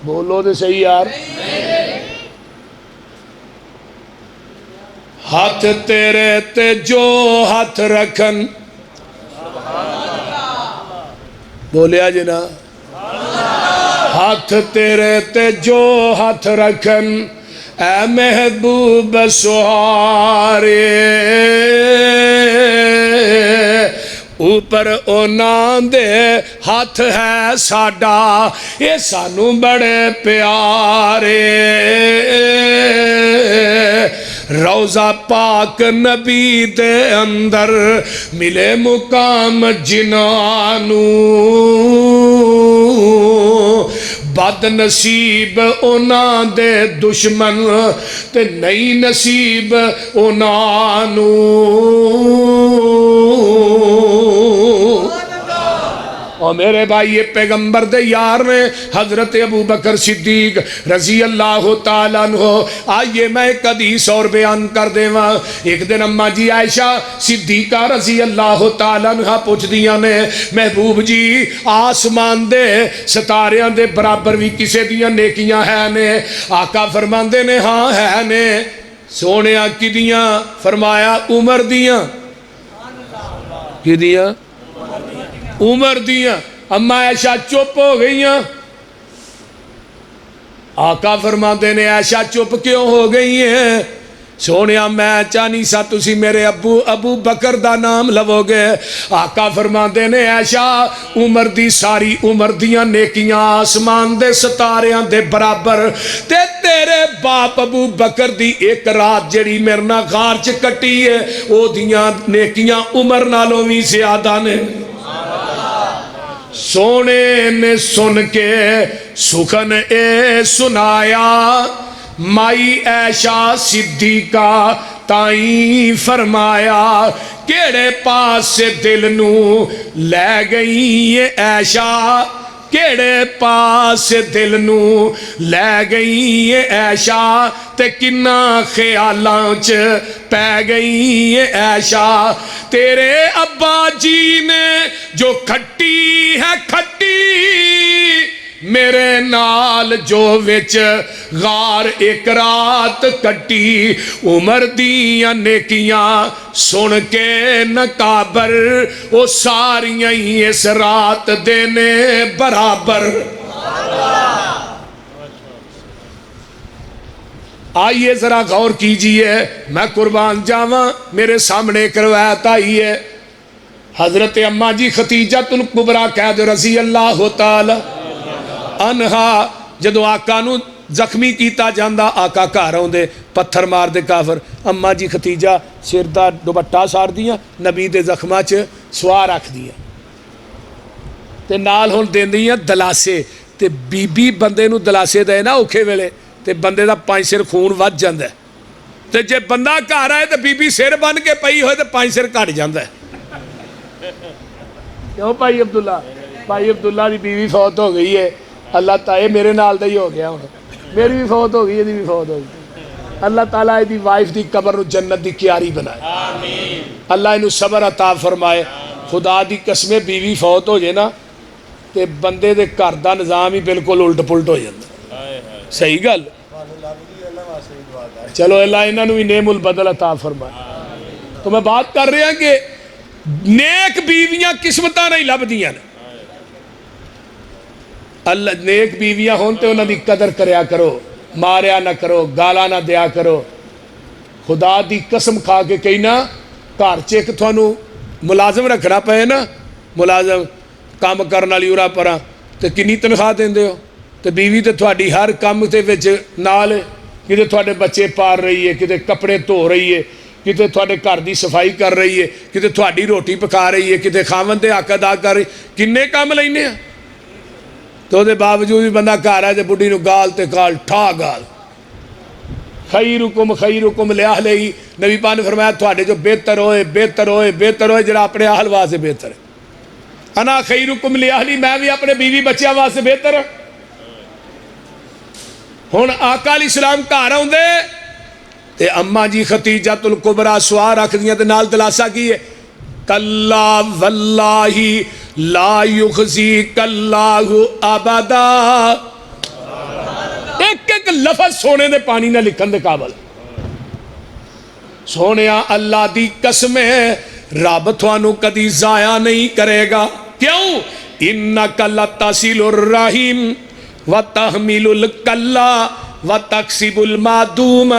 بولو دے صحیح یار۔ ہاتھ تیرے تے جو ہاتھ رکھن، بولیا جنا، ہاتھ تیرے تے جو ہاتھ رکھن اے محبوب سہارے، اوپر اونا دے ہاتھ ہے ساڈا، یہ سانو بڑے پیارے، روضہ پاک نبی دے اندر ملے مقام جنانو، بد نصیب اونا دے دشمن تے نئی نصیب اونا نو۔ اور میرے بھائی یہ پیغمبر دے یار نے حضرت ابو بکر صدیق رضی اللہ تعالیٰ عنہ۔ آئیے میں ایک حدیث اور بیان کر دے وہاں، ایک دن اماں جی عائشہ صدیقہ رضی اللہ تعالیٰ عنہ پوچھ دیا نے محبوب جی آسمان دے ستاریاں دے برابر بھی کسے دیاں نیکیاں ہے نے؟ آقا فرماندے نے ہاں ہے نے۔ سونیا کی دیاں؟ فرمایا عمر دیاں۔ کی دیاں؟ عمر دیاں۔ اما عائشہ چپ ہو گئیاں۔ آقا فرماندے نے عائشہ چپ کیوں ہو گئی ہیں؟ سونیا میں چاہنی سا تسی میرے ابو بکر دا نام لو گے۔ آقا فرماندے نے عائشہ عمر دی ساری عمر دیاں نیکیاں آسمان دے ستاریاں دے برابر، تے تیرے باپ ابو بکر دی ایک رات جڑی میرے نال غار چ کٹی ہے او دیاں نیکیاں عمر نالوں بھی زیادہ نے۔ سونے نے سن کے سخن اے سنایا، مائی عائشہ صدیقہ تائیں فرمایا کیڑے پاس سے دل نو لے گئی یہ عائشہ کیڑے پاس دل نو لے گئی یہ عائشہ تے کنا خیالاں چ پہ گئی یہ عائشہ تیرے ابا جی نے جو کھٹی ہے کھٹی میرے نال جو وچ غار ایک رات کٹی عمر دیاں نیکیاں سن کے نکابر وہ ساریاں ہی اس رات دینے برابر آئیے ذرا غور کیجئے میں قربان جاواں میرے سامنے ایک روایت آئی ہے حضرت اماں جی خدیجہ الکبریٰ قید رضی اللہ تعالی انہا جدو آقا نو زخمی کیتا جاندہ آقا گھر آوندے پتھر مار دے کافر اماں جی خدیجہ سر دا دوپٹہ سار دیاں نبی دے زخماں چ سوا رکھ دیاں تے نال ہن دیندیاں دلاسے تے بی بی بندے نو دلاسے دے نا اوکھے ویلے تے بندے دا 5 سر خون ود جاندا ہے تے جے بندہ گھر آئے تے بی بی سر بن کے پئی ہوئے تے 5 سر کٹ جاندا ہے کیوں بھائی عبداللہ دی بیوی فوت ہو گئی ہے اللہ تعالیٰ میرے نال دا ہی ہو گیا ہوں میری بھی فوت ہو گئی یہ بھی فوت ہو گئی اللہ تعالیٰ دی وائف دی قبر نو جنت دی کیاری بنائے اللہ انہوں صبر عطا فرمائے خدا دی قسمیں بیوی فوت ہو جائے نا تے بندے دے گھر دا نظام ہی بالکل الٹ پلٹ ہو جاتا صحیح گل چلو اللہ انہوں بھی نعم البدل عطا فرمائے تو میں بات کر رہا کہ نیک بیویاں قسمتاں نہیں لب دیاں اللہ نیک بیویاں ہونتے انہاں دی قدر کریا کرو ماریا نہ کرو گالا نہ دیا کرو خدا دی قسم کھا کے کہنا گھر چیک تھانو ملازم رکھنا پے نا ملازم کام کرنا لی ارا پرا تو کنی تنخواہ دیں دے ہو تو بیوی تو تھوڑی ہر کام تے وچ نال کتے تھوڑے بچے پار رہی ہے کتے کپڑے دھو رہی ہے کتے تھوڑے گھر دی صفائی کر رہی ہے کتے تھوڑی روٹی پکا رہی ہے کتے خاوند دے حق ادا کر رہی کنے کام لینے ہیں تو دے باوجود بھی بندہ گھر ہے تے بڈھی نو گال تے گال ٹھا گال خیرکم لأہلہ نبی پاک نے فرمایا تھوڑے جو بہتر ہوئے جڑا اپنے اہل واسطے بہتر ہے انا خیرکم لأہلی میں بھی اپنے بیوی بچیاں واسطے بہتر ہن آقا علیہ السلام گھر آوندے تے اماں جی خدیجہ الکبریٰ سوا رکھ دیاں تے نال دلاسا کی ہے کلا واللہ لا یخزیک اللہ ابدا ایک ایک لفظ سونے دے پانی نہ لکھن دے قابل سونیا اللہ دی قسمیں رب تھانو کدی ضائع نہیں کرے گا کیوں انک لتصل الرحیم وتحمل الکلا وتکسب المعدوم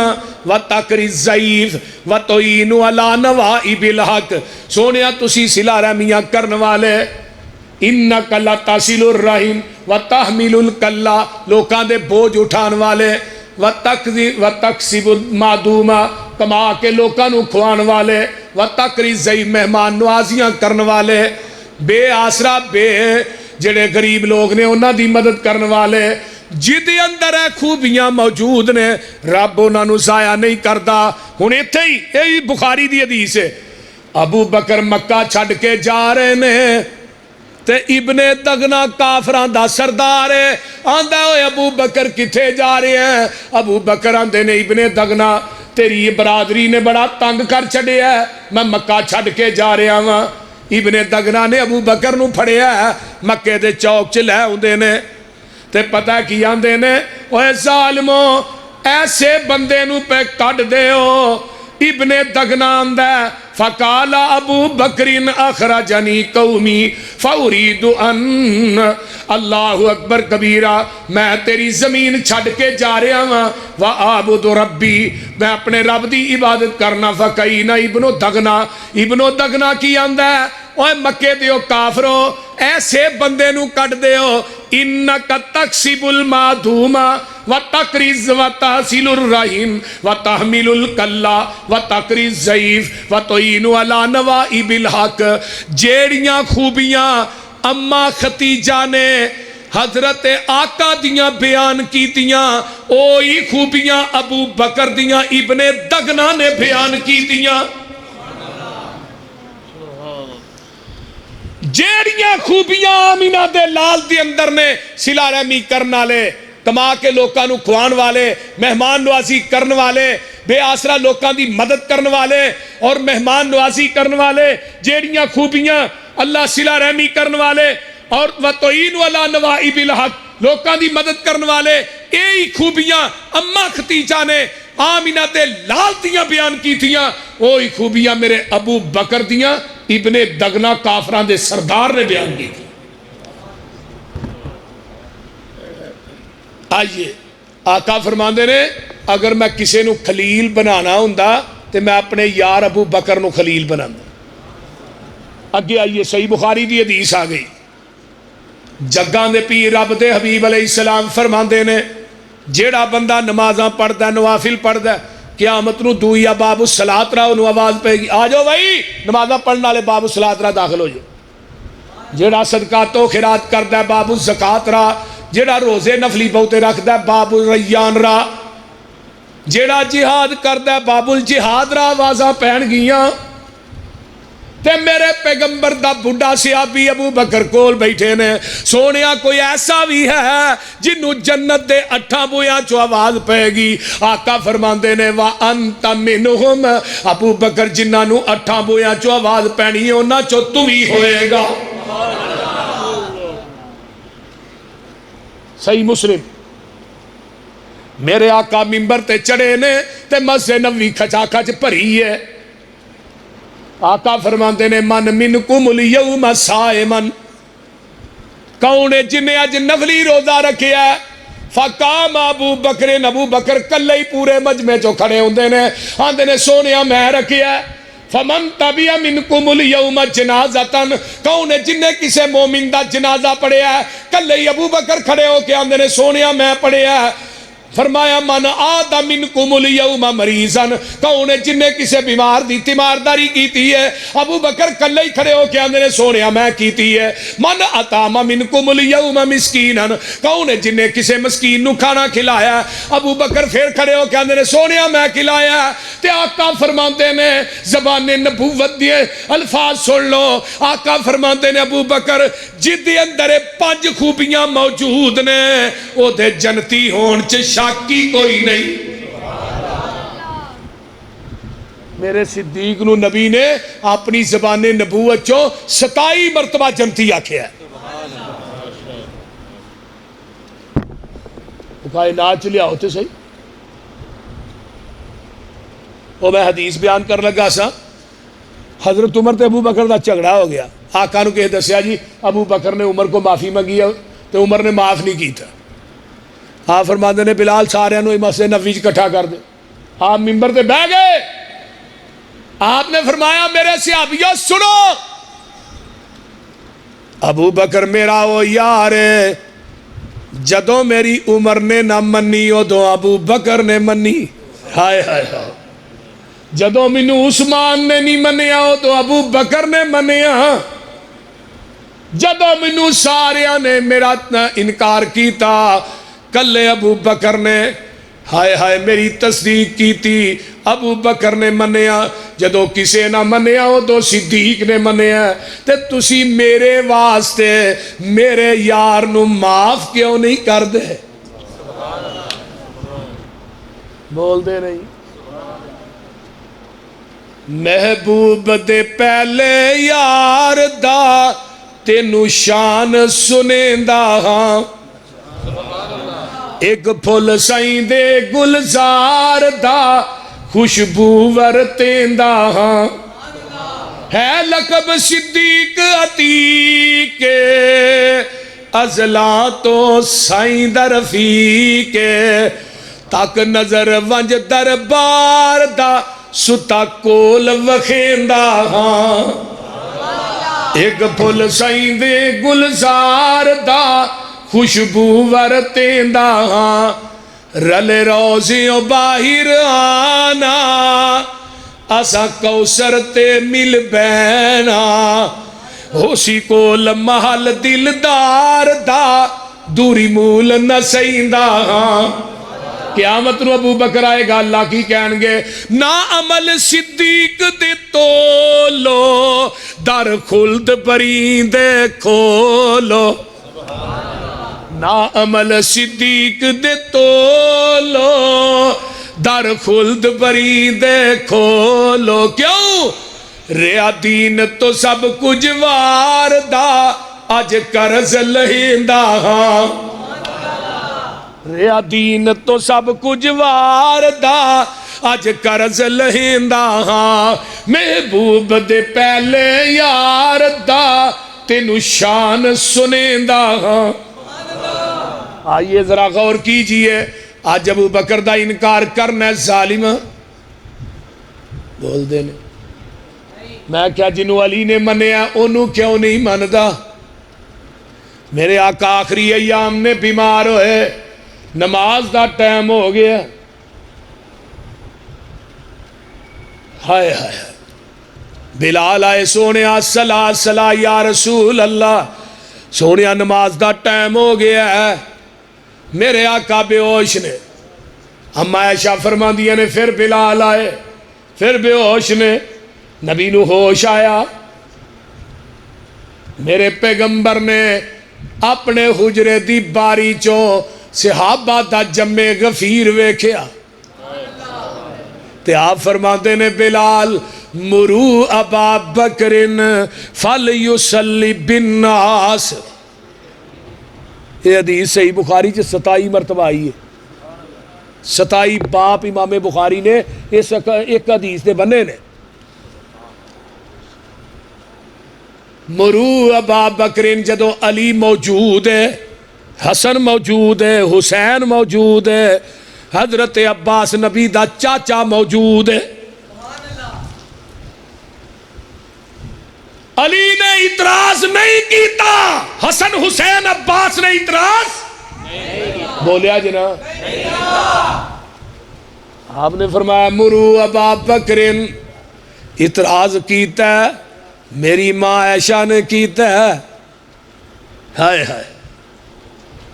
وتقری الضعیف وتعین علی نوائب الحق سونیا تسی صلہ رحمیاں کرن والے انک لتصل الرحیم وتحمل الکلا لوکاں دے بوجھ اٹھان والے وتکسب المعدوم کما کے لوکاں نو کھوان والے وتقری الضعیف مہمان نوازیاں کرن والے بے آسرا بے جڑے غریب لوگ نے انہاں دی مدد کرن والے جدے اندر ہے خوبیاں موجود نے رب انہاں نو ضائع نہیں کردا ہن ایتھے ہی یہ بخاری دی حدیث ہے ابو بکر مکہ چھڈ کے جا رہے نے تے ابن دغنا کافران دا سردار ہے آندا ہوئے ابو بکر کتھے جا رہے ہیں ابو بکر آندے نے ابن دغنا تیری برادری نے بڑا تنگ کر چھڈیا ہے میں مکہ چھڈ کے جا رہا ہاں ابن دغنا نے ابو بکر نو پھڑیا ہے مکے دے چوک چ لے آوندے نے تے پتہ کی آندے نے اوے ظالمو ایسے بندے نو پہ کڈ دیو ابن دغنا آندا فقال ابو بکر اخرجنی قومی فارید ان اللہ اکبر کبیرہ میں تیری زمین چھڈ کے جا رہا ہاں وَآبُدُ ربی میں اپنے رب دی عبادت کرنا فقینا ابن دغنا کی آندا ہے اوہ مکے دیو کافرو ایسے بندے نو کٹ دیو انکا تکسب المعدوم وتقری وتحصل الرحیم وتحمل الکلا وتقری الضعیف وتعین علی نوائب الحق جیڑیاں خوبیاں اما خدیجہ نے حضرت آقا دیاں بیان کیتیاں اوہی خوبیاں ابو بکر دیاں ابن دغنا نے بیان کیتیاں جیڑیاں خوبیاں آمینہ دے لال دی اندر نے صلہ رحمی کرن والے کما کے لوکاں نو کھوان والے مہمان نوازی کرن والے بے آسرا لوکاں دی مدد کرن والے اور مہمان نوازی کرن والے جیڑیاں خوبیاں اللہ صلہ رحمی کرن والے اور وَتُعِينُ عَلَىٰ نَوَائِبِ الْحَقِّ لوکاں دی مدد کرن والے یہی خوبیاں اماں ختیجہ نے آمینہ دے لال دیاں بیان کی تھیاں وہی خوبیاں میرے ابو بکر دیاں ابن دغنا کافران دے سردار نے بیان کی تھی آئیے آقا فرماندے نے اگر میں کسے نو خلیل بنانا ہوندا تو میں اپنے یار ابو بکر نو خلیل بنانا اگے آئیے صحیح بخاری دی حدیث آ گئی جگان دے پیر رب دے حبیب علیہ السلام فرماندے نے جیڑا بندہ نمازاں پڑھدا ہے نوافل پڑھدا ہے قیامت نو دویا باب الصلاۃ را انہوں آواز پہ گی آ جاؤ بھائی نمازاں پڑھنے والے باب الصلاۃ را داخل ہو جاؤ جیڑا صدقات و خیرات کردا ہے باب الزکات را جیڑا روزے نفلی بہتے رکھدا ہے باب الریان را جیڑا جہاد کردا ہے باب الجہاد را آوازاں پہن گیاں تے میرے پیغمبر دا بڑھا صحابی ابو بکر کول بیٹھے نے سونیا کوئی ایسا بھی ہے جنہوں جنت دے 8 بویاں چو آواز پہ گی آقا فرماندے نے وَأَنْتَ مِنْهُمْ ابو بکر جنہاں نو 8 بویاں چو آواز پہنی ہے انہاں چو تو ہی ہوئے گا صحیح مسلم میرے آقا منبر تے چڑھے نے تے مسجد نبوی کھچا کھچ بھری ہے آقا فرماندے نے من منکم الیوم صائمن کون ہے جنہیں اج نفلی روزہ رکھیا ہے فقام ابو بکر کلے ہی پورے مجمع چو کھڑے ہوندے نے آندے نے سونیا میں رکھیا ہے فمن تبع منکم الیوم جنازتن کون ہے جنہیں کسے مومن دا جنازہ پڑھیا ہے کلے ہی ابو بکر کھڑے ہو کے آندے نے سونیا میں پڑھیا ہے فرمایا من آدھا منکم الیوم مریضن کون ہے جنہیں کسے بیمار دی تیمارداری کیتی ہے ابو بکر کلے ہی کھڑے ہو کے آندے نے سونیا میں کیتی ہے من اطعم منکم الیوم مسکینن کون ہے جنہیں کسے مسکین نو کھانا کھلایا ہے ابو بکر پھر کھڑے ہو کے آندے نے سونیا میں کھلایا ہے تے آقا فرماندے نے زبان نبوت دیے الفاظ سن لو آقا فرماندے نے ابو بکر جدی اندر 5 خوبیاں موجود نے او دے جنتی ہون چ شاکی کوئی نہیں میرے صدیق نو نبی نے اپنی زبان نبوت چو 27 مرتبہ جنتی آکھیا ہے کائنات چلیا ہوتے صحیح وہ میں حدیث بیان کر لگا سا حضرت عمر تے ابو بکر دا جھگڑا ہو گیا آقا نو کہ دسیا جی ابو بکر نے عمر کو معافی مانگی ہے تو عمر نے معاف نہیں کی تھا آپ فرماندے نے بلال سارے نو مسجد نبوی اکٹھا کر دے آپ منبر تے بیٹھ گئے آپ نے فرمایا میرے صحابیوں سنو ابو بکر میرا وہ یار ہے جدوں میری عمر نے نہ منی ادوں ابو بکر نے منی ہائے ہائے ہائے جدوں مینوں عثمان نے نہیں منیا ادوں ابو بکر نے منیا جدوں مینوں ساریاں نے میرا انکار کیتا کلے ابو بکر نے ہائے ہائے میری تصدیق کی تھی ابو بکر نے منیا جدو کسے نہ منیا ہو تو صدیق نے منیا تے تسی میرے واسطے میرے یار نو معاف کیوں نہیں کر دے بول دے نہیں محبوب دے پہلے یار دا تینو شان سنیندا ہاں ایک پھول سائیں دے گلزار دا خوشبو ورتیندا ہاں ہے لقب صدیق عتیق ازلاں تو سائیں در رفیق تک نظر ونج دربار دا ستا کول وکھیندا ہاں ایک پھول سائیں دے گلزار دا خوشبو ورتیندا ہاں رل روزیوں باہر آنا اسا کوثر تے مل بینا ہوسی کول محل دلدار دا دوری مول نہ سیندا ہاں قیامت نو ابو بکر آئے گا اللہ کی کہن گے نا عمل صدیق دے تولو در خلد پریندے کھولو نا عمل صدیق دے تولو در خلد پریندے کھولو کیوں ریا دین تو سب کچھ وار دا اج قرض لہندا ہاں ریا دین تو سب کچھ وار دا اج قرض لہندا ہاں محبوب دے پہلے یار دا تینو شان سنیندا ہاں آئیے ذرا غور کیجئے آج ابو بکر دا انکار کرنا ہے ظالم بول دینے میں کیا جنہوں علی نے منیا انہوں کیوں نہیں مندہ میرے آقا آخری ایام نے بیمار ہوئے نماز دا ٹائم ہو گیا ہائے ہائے بلال آئے سونے صلاح صلاح یا رسول اللہ سونے نماز دا ٹائم ہو گیا ہے میرے آقا بے ہوش نے اما عائشہ فرما دیا نے پھر بلال آئے پھر بے ہوش نے نبی نو ہوش آیا میرے پیغمبر نے اپنے حجرے دی باری چوں صحابہ دا جمع غفیر ویکھیا تے آپ فرماتے نے بلال مرو ابا بکرن فل یسلی بالناس یہ حدیث صحیح بخاری چ 27 مرتبہ آئی ہے 27 باپ امام بخاری نے اس ایک حدیث دے بنے نے مرو ابا بکرن جدو علی موجود ہے حسن موجود ہے حسین موجود ہے حضرت عباس نبی دا چاچا موجود ہے علی نے اعتراض نہیں کیتا حسن حسین عباس نے اعتراض بولیا جنا آپ نے فرمایا مرو ابا بکرن اعتراض کیتا ہے میری ماں عائشہ نے کیتا ہے ہائے ہائے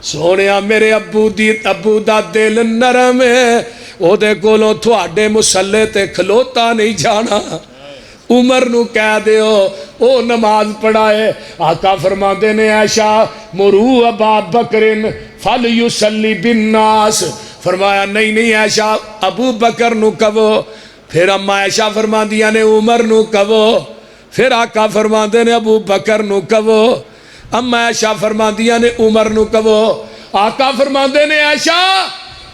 سونیا میرے ابو دا دل نرم ہے او دے کولوں تھوڑے مسلے تے کھلوتا نہیں جانا عمر نو کہہ دیو او نماز پڑھائے آقا فرماتے نے عائشہ مرو ابا بکرن فل یسلی بالناس فرمایا نہیں عائشہ ابو بکر نو کہو پھر اما عائشہ فرما دیا نے عمر نو کہو پھر آقا فرماتے نے ابو بکر نو کہو اما عائشہ فرما دیا نے عمر نو کہو آقا فرماتے نے عائشہ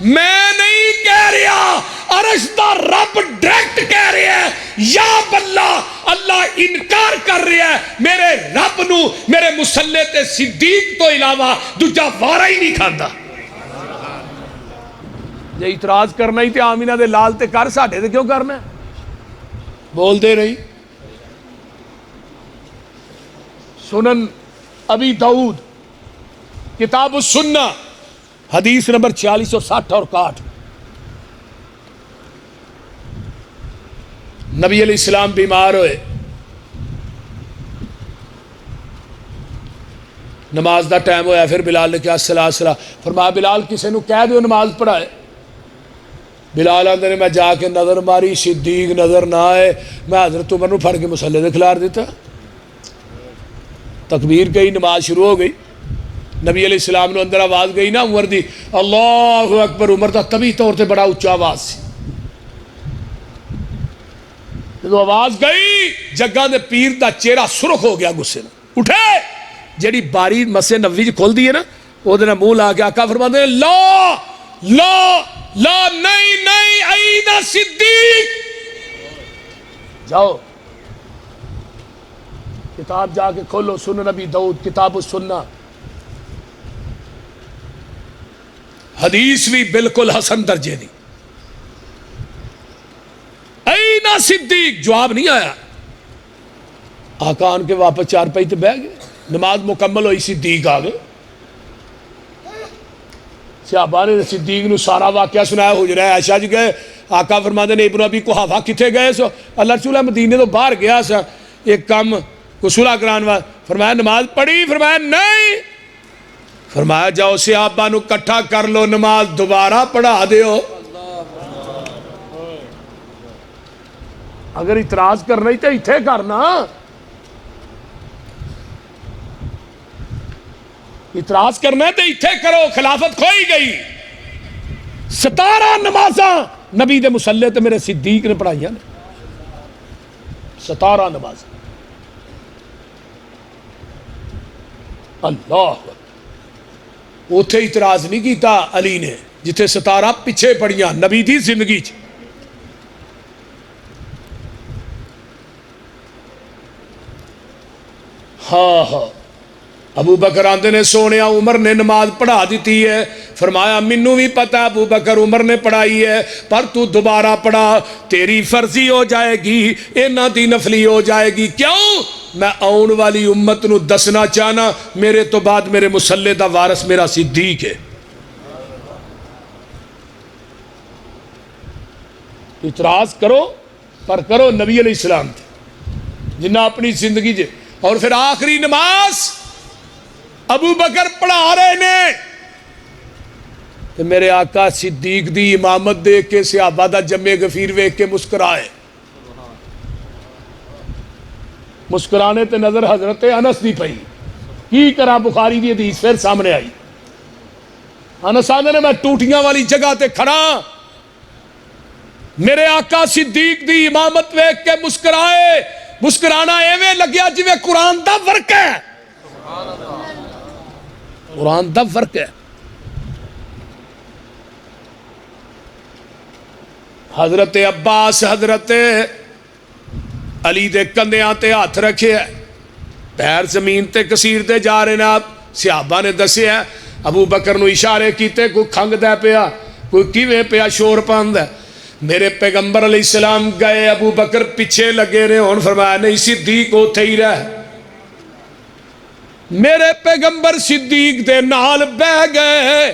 میں نہیں کہہ رہا عرش دا رب ڈائریکٹ کہہ رہا ہے یا اللہ اللہ انکار کر رہا ہے میرے رب نو میرے مسلح تے صدیق تو علاوہ دوجا وارا ہی نہیں کھاندا جے اعتراض کرنا ہی تے آمینہ دے لال تے کر ساڑھے تے کیوں کرنا ہے بول دے رہی سنن ابی داؤد کتاب السنہ حدیث نمبر 4660 اور 61 نبی علیہ السلام بیمار ہوئے نماز دا ٹائم ہویا پھر بلال نے کہا الصلاۃ فرمایا بلال کسے نو کہہ دیو نماز پڑھائے بلال آندے نے میں جا کے نظر ماری صدیق نظر نہ آئے میں حضرت عمر نو پھڑ کے مصلے دے کھلار دیتا تکبیر گئی نماز شروع ہو گئی نبی علیہ السلام نے اندر آواز گئی نا عمر دی اللہ اکبر عمر دا طبی طور تے بڑا اونچا آواز سی جب آواز گئی جگہ دے پیر دا چہرہ سرخ ہو گیا غصے نہ اٹھے جیڑی باری مسجد نبوی کھول دی ہے نا وہ دے منہ لا کے آقا فرماتے ہیں لا لا لا نہیں عید صدیق جاؤ کتاب جا کے کھولو سنن نبی داؤد کتاب السنہ حدیث بھی بالکل حسن درجے دی اینا صدیق جواب نہیں آیا آقا آن کے واپس چار پائی تے بیٹھ گئے نماز مکمل ہوئی صدیق آ گئے صحابہ نے صدیق نو سارا واقعہ سنایا حجرہ عائشہ جی گئے آقا فرماتے نے ابن ابی قحافہ کتھے گئے سو اللہ رسول مدینے تو باہر گیا سا ایک کام کو صلح کران وا فرمایا نماز پڑھی فرمایا نہیں فرمایا جاؤ صحابہ نو کٹھا کر لو نماز دوبارہ پڑھا دیو. اگر اعتراض کرنا ہی تو اتنے کرنا. اعتراض کرنا ہے تو اتنے کرو. خلافت کھوئی گئی. 17 نمازاں نبی دے مصلے تے میرے صدیق نے پڑھائیاں. 17 نماز. اللہ اوتھے اعتراض نہیں کیتا علی نے جتھے 17 پیچھے پڑھیاں نبی دی زندگی چ. ہاں ہاں ابو بکر آندے نے سونیا عمر نے نماز پڑھا دیتی ہے. فرمایا مینوں بھی پتہ ابو بکر عمر نے پڑھائی ہے پر تو دوبارہ پڑھا. تیری فرضی ہو جائے گی انہاں دی نفلی ہو جائے گی. کیوں؟ میں آن والی امت نو دسنا چاہنا میرے تو بعد میرے مصلی دا وارث میرا صدیق ہے. اعتراض کرو پر کرو نبی علیہ السلام تے جنہ اپنی زندگی جے. اور پھر آخری نماز ابو بکر پڑھا رہے نے تو میرے آقا صدیق دی امامت دیکھ کے صحابہ دا جمع غفیر ویکھ کے مسکرائے. مسکرانے تے نظر حضرت انس دی پئی. کی کرا بخاری دی حدیث پھر سامنے آئی. انس آندے نے میں ٹوٹیاں والی جگہ تے کھڑا میرے آقا صدیق دی امامت ویکھ کے مسکرائے. مسکرانا ایویں لگیا جی میں قرآن دا ورق ہے. قرآن دا ورق ہے. حضرت عباس حضرت علی دے کندیاں تے ہاتھ رکھے ہے. پیر زمین تے کسیر تے جا رہے نا. صحابہ نے دسیا ابو بکر نو اشارے کیتے کوئی کھنگ دے پیا کوئی کیویں پیا شور پاند ہے. میرے پیغمبر علیہ السلام گئے ابو بکر پیچھے لگے رہے ہون. فرمایا نہیں صدیق اوتھے ہی رہ. میرے پیغمبر صدیق دے نال بہ گئے.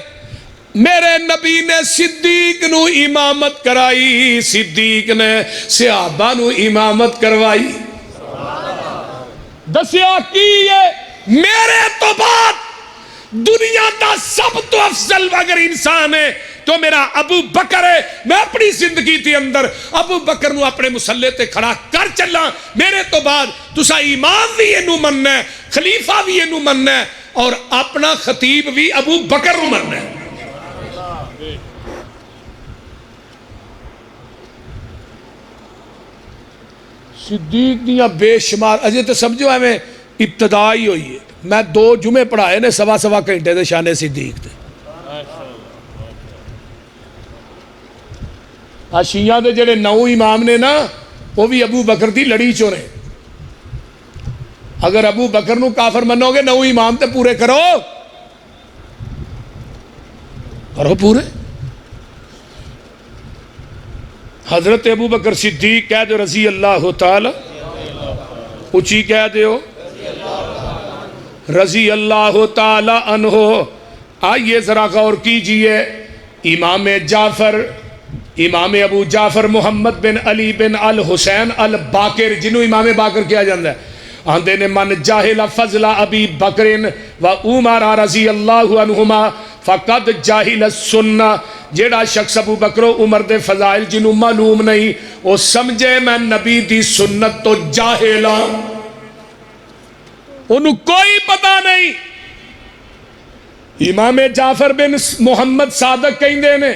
میرے نبی نے صدیق نو امامت کرائی. صدیق نے صحابہ نو امامت کروائی. دسیا کی ہے میرے تو بعد دنیا دا سب تو افضل اگر انسان ہے تو میرا ابو بکر ہے. میں اپنی زندگی کے اندر ابو بکر نو اپنے مصلی تے کھڑا کر چلا. میرے تو بعد تسا امام بھی اینو مننا ہے خلیفہ بھی اینو مننا ہے اور اپنا خطیب بھی ابو بکر نو مننا ہے. صدیق دیاں بے شمار اجے تو سمجھو ہمیں ابتدا ہی ہوئی ہے. میں 2 جمعے پڑھائے نے 1.25 گھنٹے دے شان صدیق تے. شیعہ دے جڑے 9 امام نے نا وہ بھی ابو بکر دی لڑی چو نے. اگر ابو بکر نو کافر منو گے 9 امام تے پورے کرو پورے. حضرت ابو بکر صدیق کہہ دو رضی اللہ تعالی اچھی کہہ دیو رضی اللہ تعالی عنہ. آئیے ذرا غور کیجئے. امام جعفر امام ابو جعفر محمد بن علی بن الحسین الباقر جنہوں امام باقر کیا جاندہ ہے آندے نے من جاہل فضل ابی بکر و عمر رضی اللہ عنہما فقد جاہل السنہ. جیڑا شخص ابو بکر و عمر دے فضائل جنہوں معلوم نہیں وہ سمجھے میں نبی دی سنت تو جاہلا انہوں کوئی پتہ نہیں. امام جعفر بن محمد صادق کہیں دے نے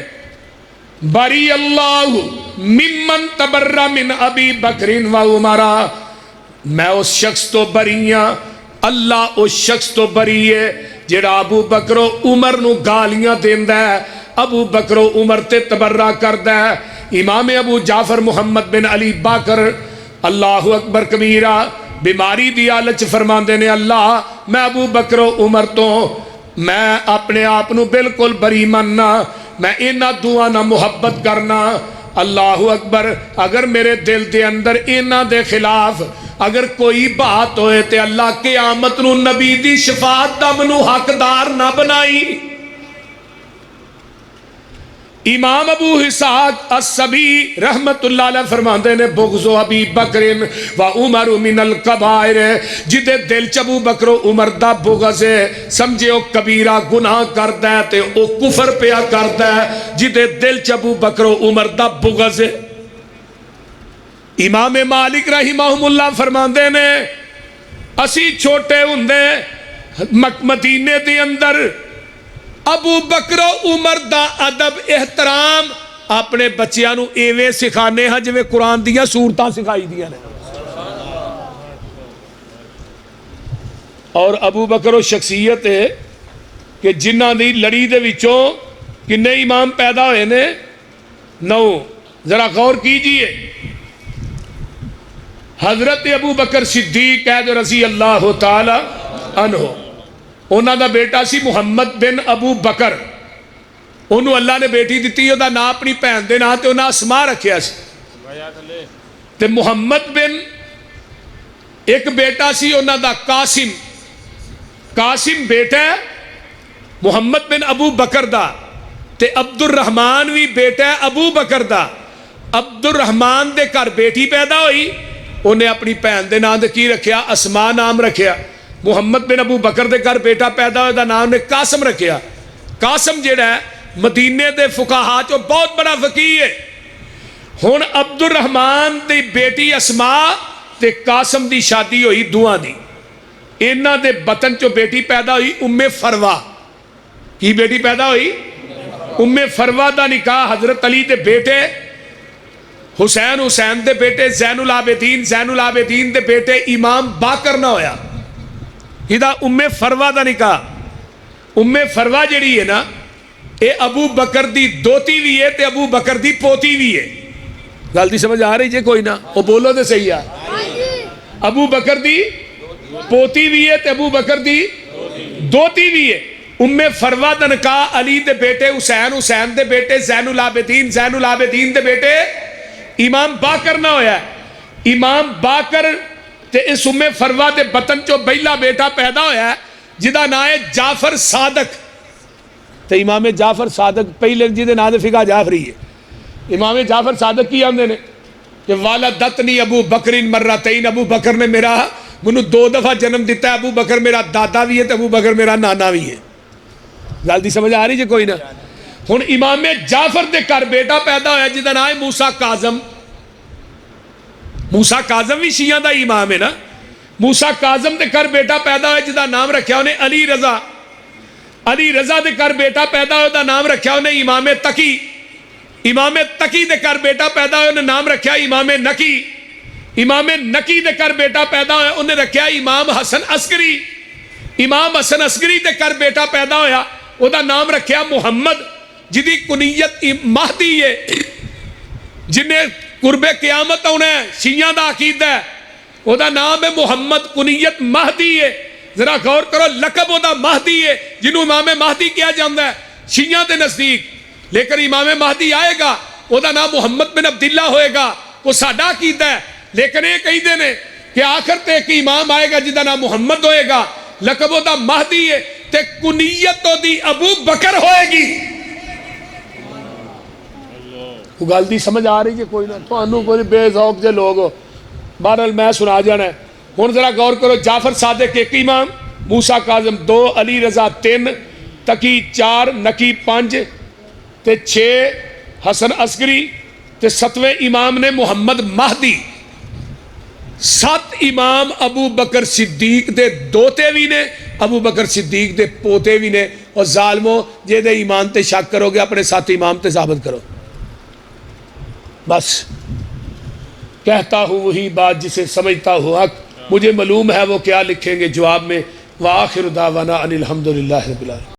بری اللہ ممن تبرہ من ابی بکر و عمرہ. میں اس شخص تو بریاں اللہ اس شخص تو بری ہے جڑا ابو بکر و عمر نو گالیاں دیندہ ہے ابو بکر و عمر تے تبرہ کردہ ہے. امام ابو جعفر محمد بن علی باقر اللہ اکبر کبیرہ بیماری دی آلچ فرماندے نے اللہ میں ابو بکر و عمر تو میں اپنے آپ نو بالکل بری مننا. میں اینا دعا نہ محبت کرنا. اللہ اکبر. اگر میرے دل دے اندر اینا دے خلاف اگر کوئی بات ہوئے تے اللہ قیامت نو نبی دی شفاعت دا منو حقدار نہ بنائی. امام ابو اسحاق السبی رحمت اللہ علیہ فرماندے نے بغض ابی بکر و عمر من الکبائر، جدے دل چ ابو بکر و عمر دا بغض ہے سمجھے او کبیرہ گناہ کردا ہے تے او کفر پیا کردا ہے، جدے دل چ ابو بکر و عمر دا بغض ہے۔ امام مالک رحمہ اللہ فرماندے نے اسی چھوٹے ہوندے مدینے دے اندر ابو بکر و عمر دا ادب احترام اپنے بچیاں نو ایویں سکھانے ہاں جویں قرآن دیاں سورتاں سکھائی دیاں نے۔ اور ابو بکر و شخصیت ہے کہ جنہاں دی لڑی دے وچوں کنے امام پیدا ہوئے نے 9، ذرا غور کیجئے۔ حضرت ابو بکر صدیق رضی اللہ تعالی عنہ، انہاں دا بیٹا سی محمد بن ابو بکر، انہوں اللہ نے بیٹی دیتی، او دا نام اپنی بہن دے نام تے انہاں اسماء رکھیا سی۔ تے محمد بن ایک بیٹا سی انہاں دا قاسم، قاسم بیٹا ہے محمد بن ابو بکر دا، تے عبد الرحمن بھی بیٹا ہے ابو بکر دا۔ عبد الرحمن دے گھر بیٹی پیدا ہوئی، انہیں اپنی بہن دے نام دے کی رکھیا؟ اسماء نام رکھیا۔ محمد بن ابو بکر دے گھر بیٹا پیدا ہوئے دا نام نے قاسم رکھیا۔ قاسم جڑا ہے مدینے دے فقہا چو بہت بڑا فقیہ ہے۔ ہن عبد الرحمن دی بیٹی اسماء تے قاسم دی شادی ہوئی دوہاں دی، انہاں دے بطن چو بیٹی پیدا ہوئی ام فروا۔ کی بیٹی پیدا ہوئی؟ ام فروا دا نکاح حضرت علی دے بیٹے حسین، حسین دے بیٹے زین العابدین، زین العابدین دے بیٹے امام باقر نہ ہویا۔ ہدا ام فروا دا نکاح۔ ام فروا جڑی ہے نا اے ابو بکر دی دوتی بھی ہے تے ابو بکر دی پوتی بھی ہے۔ غلطی سمجھ آ رہی جے کوئی نہ وہ بولو تے صحیح ہے۔ ابو بکر دی پوتی بھی ہے تے ابو بکر دی دوتی بھی ہے۔ ام فروا دا نکاح علی دے بیٹے حسین، حسین دے بیٹے زین العابدین، زین العابدین دے بیٹے امام باقر نہ ہویا ہے۔ امام باقر تے اس ام فروا دے بطن چو بیلا بیٹا پیدا ہویا ہے جدا نام ہے جعفر صادق۔ تے امام جعفر صادق پہلے جدے نام دے فقہ جعفری ہے۔ امام جعفر صادق کی آندے نے کہ والدتنی ابو بکر مرتین، ابو بکر نے میرا منو 2 دفعہ جنم دیتا ہے، ابو بکر میرا دادا بھی ہے تے ابو بکر میرا نانا بھی ہے۔ جلدی سمجھ آ رہی جی کوئی نہ؟ ہن امام جعفر دے گھر بیٹا پیدا ہویا جدا نام ہے موسیٰ کاظم۔ موسیٰ کاظم بھی شیعہ دا امام ہے نا۔ موسیٰ کاظم دے گھر بیٹا پیدا ہویا جدا نام رکھیا انہیں علی رضا۔ علی رضا دے گھر بیٹا پیدا ہویا دا نام رکھیا انہیں امام تقی۔ امام تقی دے گھر بیٹا پیدا ہویا انہیں نام رکھیا امام نقی۔ امام نقی دے گھر بیٹا پیدا ہویا انہیں رکھیا امام حسن عسکری۔ امام حسن عسکری دے گھر بیٹا پیدا ہویا او دا نام رکھیا محمد، جدی کنیت مہدی ہے، جنہیں قرب قیامت ہونا ہے، شیعہ دا عقیدہ ہے، او دا نام ہے محمد، کنیت مہدی ہے۔ ذرا غور کرو لقب او دا مہدی ہے جنہوں امام مہدی کیا جاندہ ہے شیعہ دے نزدیک، لیکن امام مہدی آئے گا او دا نام محمد بن عبداللہ ہوئے گا، وہ ساڈا عقیدہ ہے۔ لیکن یہ کہی دینے کہ آخر تے ایک امام آئے گا جدا نام محمد ہوئے گا، لقب او دا مہدی ہے تے کنیت او دی ابو بکر ہوئے گی۔ گل دی سمجھ آ رہی ہے کوئی نہ؟ تو انہوں کوئی بے ذوق جے لوگ ہو، بہرحال میں سنا جانا ہے۔ ہن ذرا غور کرو، جعفر صادق 1 امام، موسیٰ کاظم 2، علی رضا 3، تقی 4، نقی 5 تے 6 حسن عسکری تے 7ویں امام نے محمد مہدی۔ 7 امام ابو بکر صدیق دے دوتے بھی نے، ابو بکر صدیق دے پوتے بھی نے۔ اور ظالموں جے دے ایمان تے شک کرو گے اپنے 7 امام تے ثابت کرو۔ بس کہتا ہوں وہی بات جسے سمجھتا ہوں حق، مجھے معلوم ہے وہ کیا لکھیں گے جواب میں۔ وآخر دعوانا ان الحمدللہ رب العالمین۔